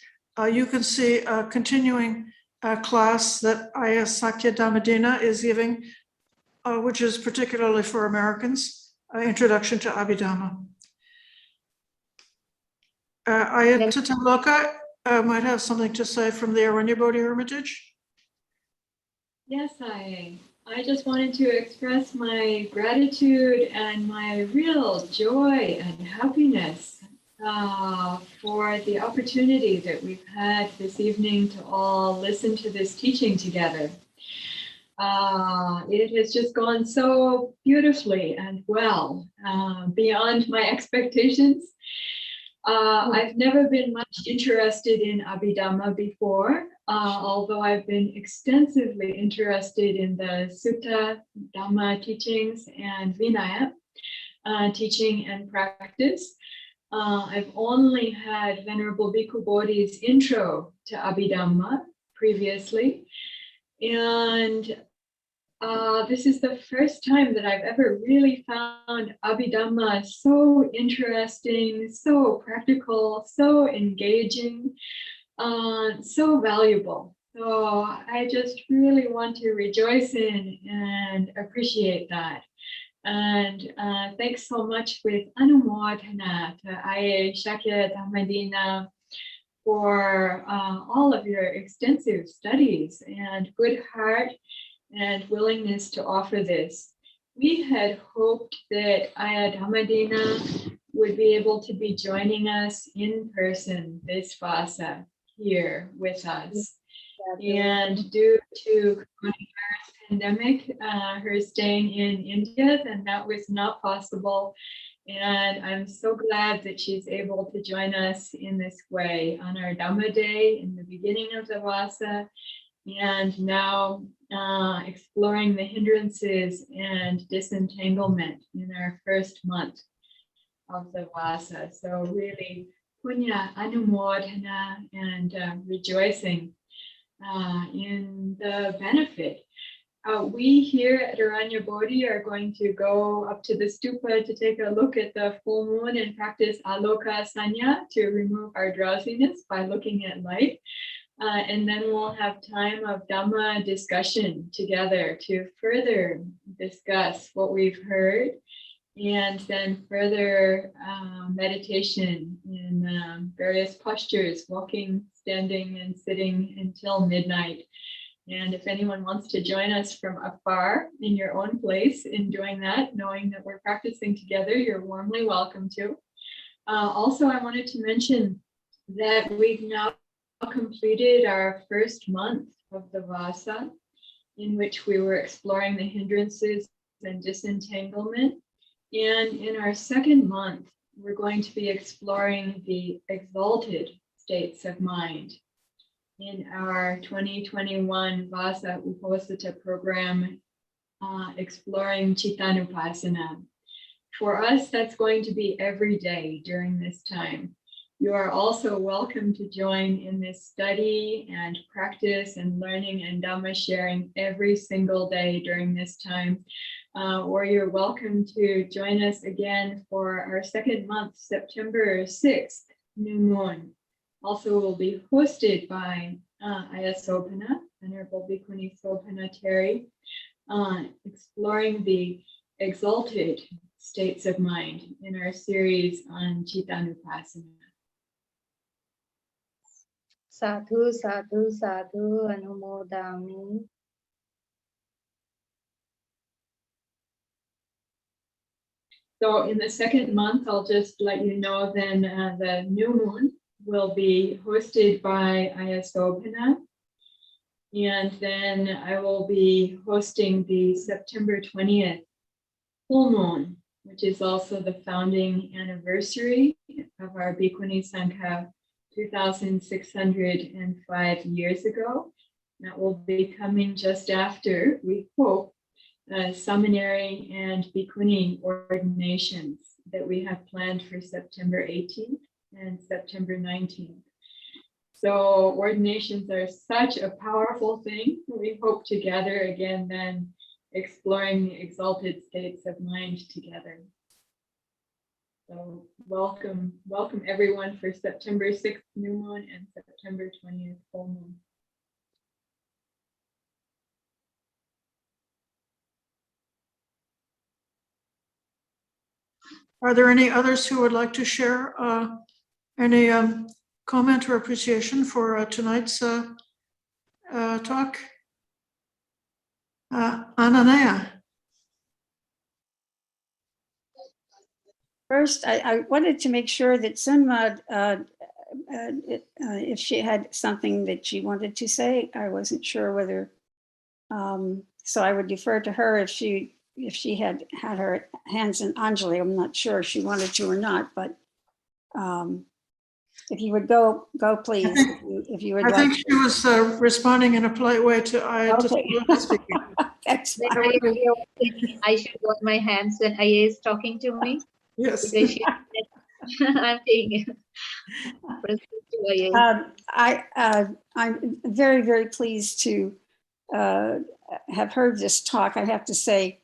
you can see a continuing class that Aya Sakya Dhammadinna is giving, which is particularly for Americans, Introduction to Abhidhamma. Aya Cittānupassana might have something to say from the Aranyabodhi Hermitage. Yes, I just wanted to express my gratitude and my real joy and happiness for the opportunity that we've had this evening to all listen to this teaching together. It has just gone so beautifully and well, beyond my expectations. I've never been much interested in Abhidhamma before, although I've been extensively interested in the Sutta Dhamma teachings and Vinaya teaching and practice. I've only had Venerable Bhikkhu Bodhi's intro to Abhidhamma previously, and this is the first time that I've ever really found Abhidhamma so interesting, so practical, so engaging, so valuable. So I just really want to rejoice in and appreciate that. And thanks so much with Anumodhana to Aya Sakya Dhammadinna for all of your extensive studies and good heart and willingness to offer this. We had hoped that Aya Dhammadinna would be able to be joining us in person this Vassa here with us. And due to coronavirus pandemic, her staying in India, then that was not possible. And I'm so glad that she's able to join us in this way on our Dhamma Day in the beginning of the Vassa, and now exploring the hindrances and disentanglement in our first month. of the Vassa. So really, punya, anumodhana, and rejoicing in the benefit. We here at Aranya Bodhi are going to go up to the stupa to take a look at the full moon and practice aloka sanya to remove our drowsiness by looking at light. And then we'll have time of Dhamma discussion together to further discuss what we've heard, and then further meditation in various postures, walking, standing, and sitting until midnight. And if anyone wants to join us from afar in your own place in doing that, knowing that we're practicing together, you're warmly welcome to. Also, I wanted to mention that we've now completed our first month of the Vassa, in which we were exploring the hindrances and disentanglement. And in our second month, we're going to be exploring the exalted states of mind. In our 2021 Vassa Uposatha Program, exploring Cittānupassana. For us, that's going to be every day during this time. You are also welcome to join in this study and practice and learning and Dhamma sharing every single day during this time. Or you're welcome to join us again for our second month, September 6th, new moon. Also will be hosted by Sobhana, Venerable Bhikkhuni Sobhana Theri, exploring the exalted states of mind in our series on Cittānupassana. Sadhu, sadhu, sadhu, anumodami. So in the second month, I'll just let you know then the new moon will be hosted by Sobhana. And then I will be hosting the September 20th full moon, which is also the founding anniversary of our Bhikkhuni Sangha 2,605 years ago. That will be coming just after, we hope, seminary and Bhikkhuni ordinations that we have planned for September 18th and September 19th. So ordinations are such a powerful thing. We hope to gather again then, exploring the exalted states of mind together. So welcome everyone for September 6th new moon and September 20th full moon. Are there any others who would like to share any comment or appreciation for tonight's talk? Ananaya. First, I wanted to make sure that Sunma, if she had something that she wanted to say, I wasn't sure whether, so I would defer to her if she had her hands in Anjali. I'm not sure if she wanted to or not, but if you would go please. If you would I like. think she was responding in a polite way to speaking. That's fine. I should wash my hands when Aya is talking to me. Yes. Because I'm saying I'm very, very pleased to have heard this talk. I have to say,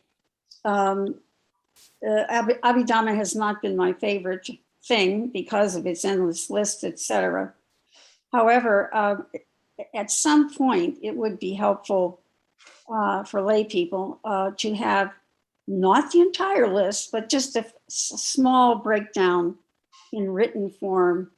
Abhidhamma has not been my favorite thing because of its endless list, etc. However, at some point, it would be helpful for lay people to have not the entire list, but just a small breakdown in written form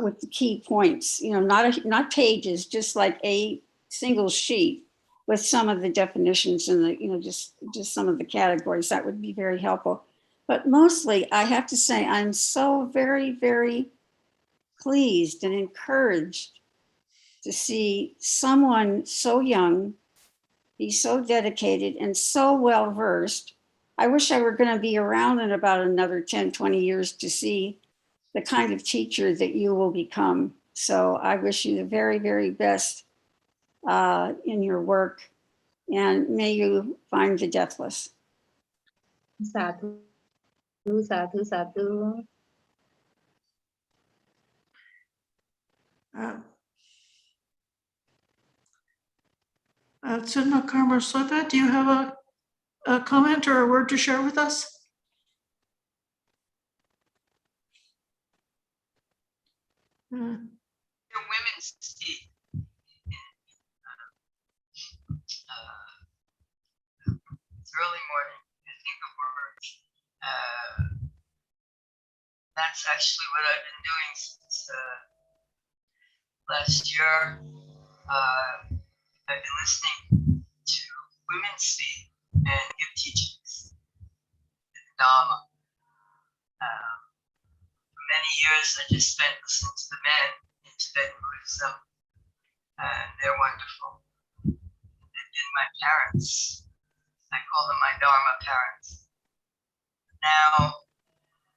with the key points. You know, not pages, just like a single sheet with some of the definitions and the, you know, just some of the categories. That would be very helpful. But mostly, I have to say, I'm so very, very pleased and encouraged to see someone so young be so dedicated and so well versed. I wish I were going to be around in about another 10, 20 years to see the kind of teacher that you will become. So I wish you the very, very best in your work, and may you find the deathless. Sadhu. sadhu, sadhu. Chinma Karma Soipa, do you have a comment or a word to share with us? The women's state in it's early morning. I think of words. That's actually what I've been doing since last year. I've been listening to women speak and give teachings in the Dhamma. For many years, I just spent listening to the men in Tibetan Buddhism, and they're wonderful. They've been my parents. I call them my Dharma parents. Now,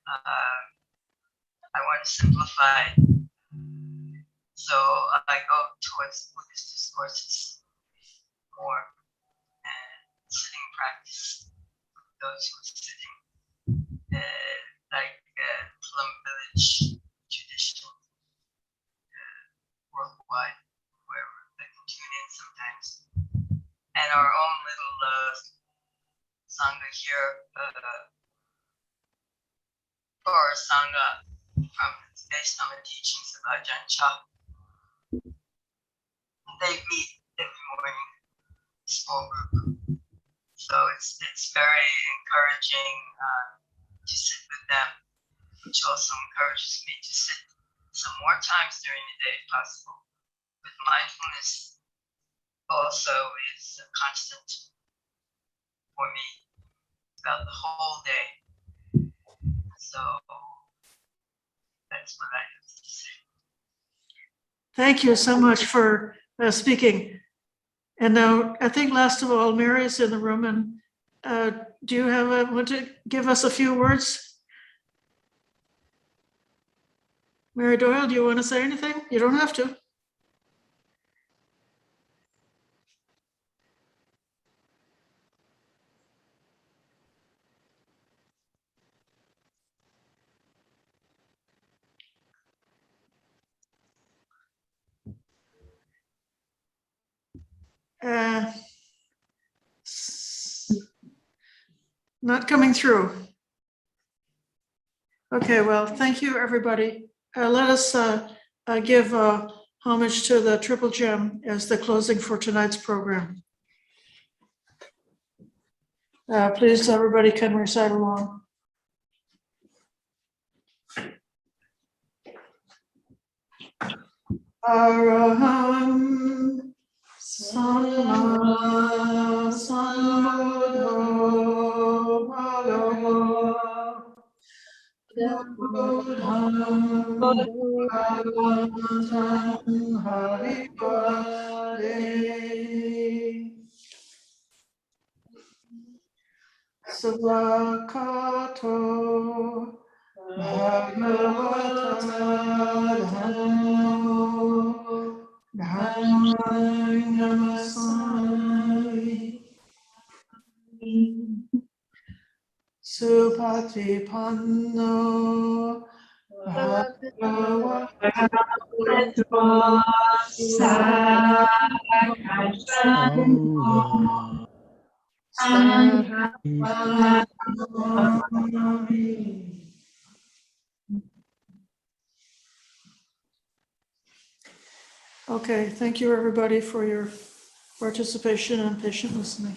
I want to simplify it. So I go towards Buddhist discourses more and sitting practice. Those who are sitting, like Plum Village tradition, worldwide, wherever I can tune in sometimes. And our own little Sangha here, or Sangha from based on the teachings of Ajahn Chah. They meet every morning, small group. So it's very encouraging to sit with them, which also encourages me to sit some more times during the day if possible. But mindfulness also is a constant for me throughout the whole day. So that's what I have to say. Thank you so much for speaking. And now, I think last of all, Mary is in the room, and do you want to give us a few words? Mary Doyle, do you want to say anything? You don't have to. Not coming through. Okay, well, thank you, everybody. Let us give homage to the Triple Gem as the closing for tonight's program. Please, everybody can recite along. Araham Samma Sambuddho Bhagavatam Bhagavatam Haripade Svakato Bhagavata Dhammo Namasami Supatipanno Okay, thank you everybody for your participation and patient listening.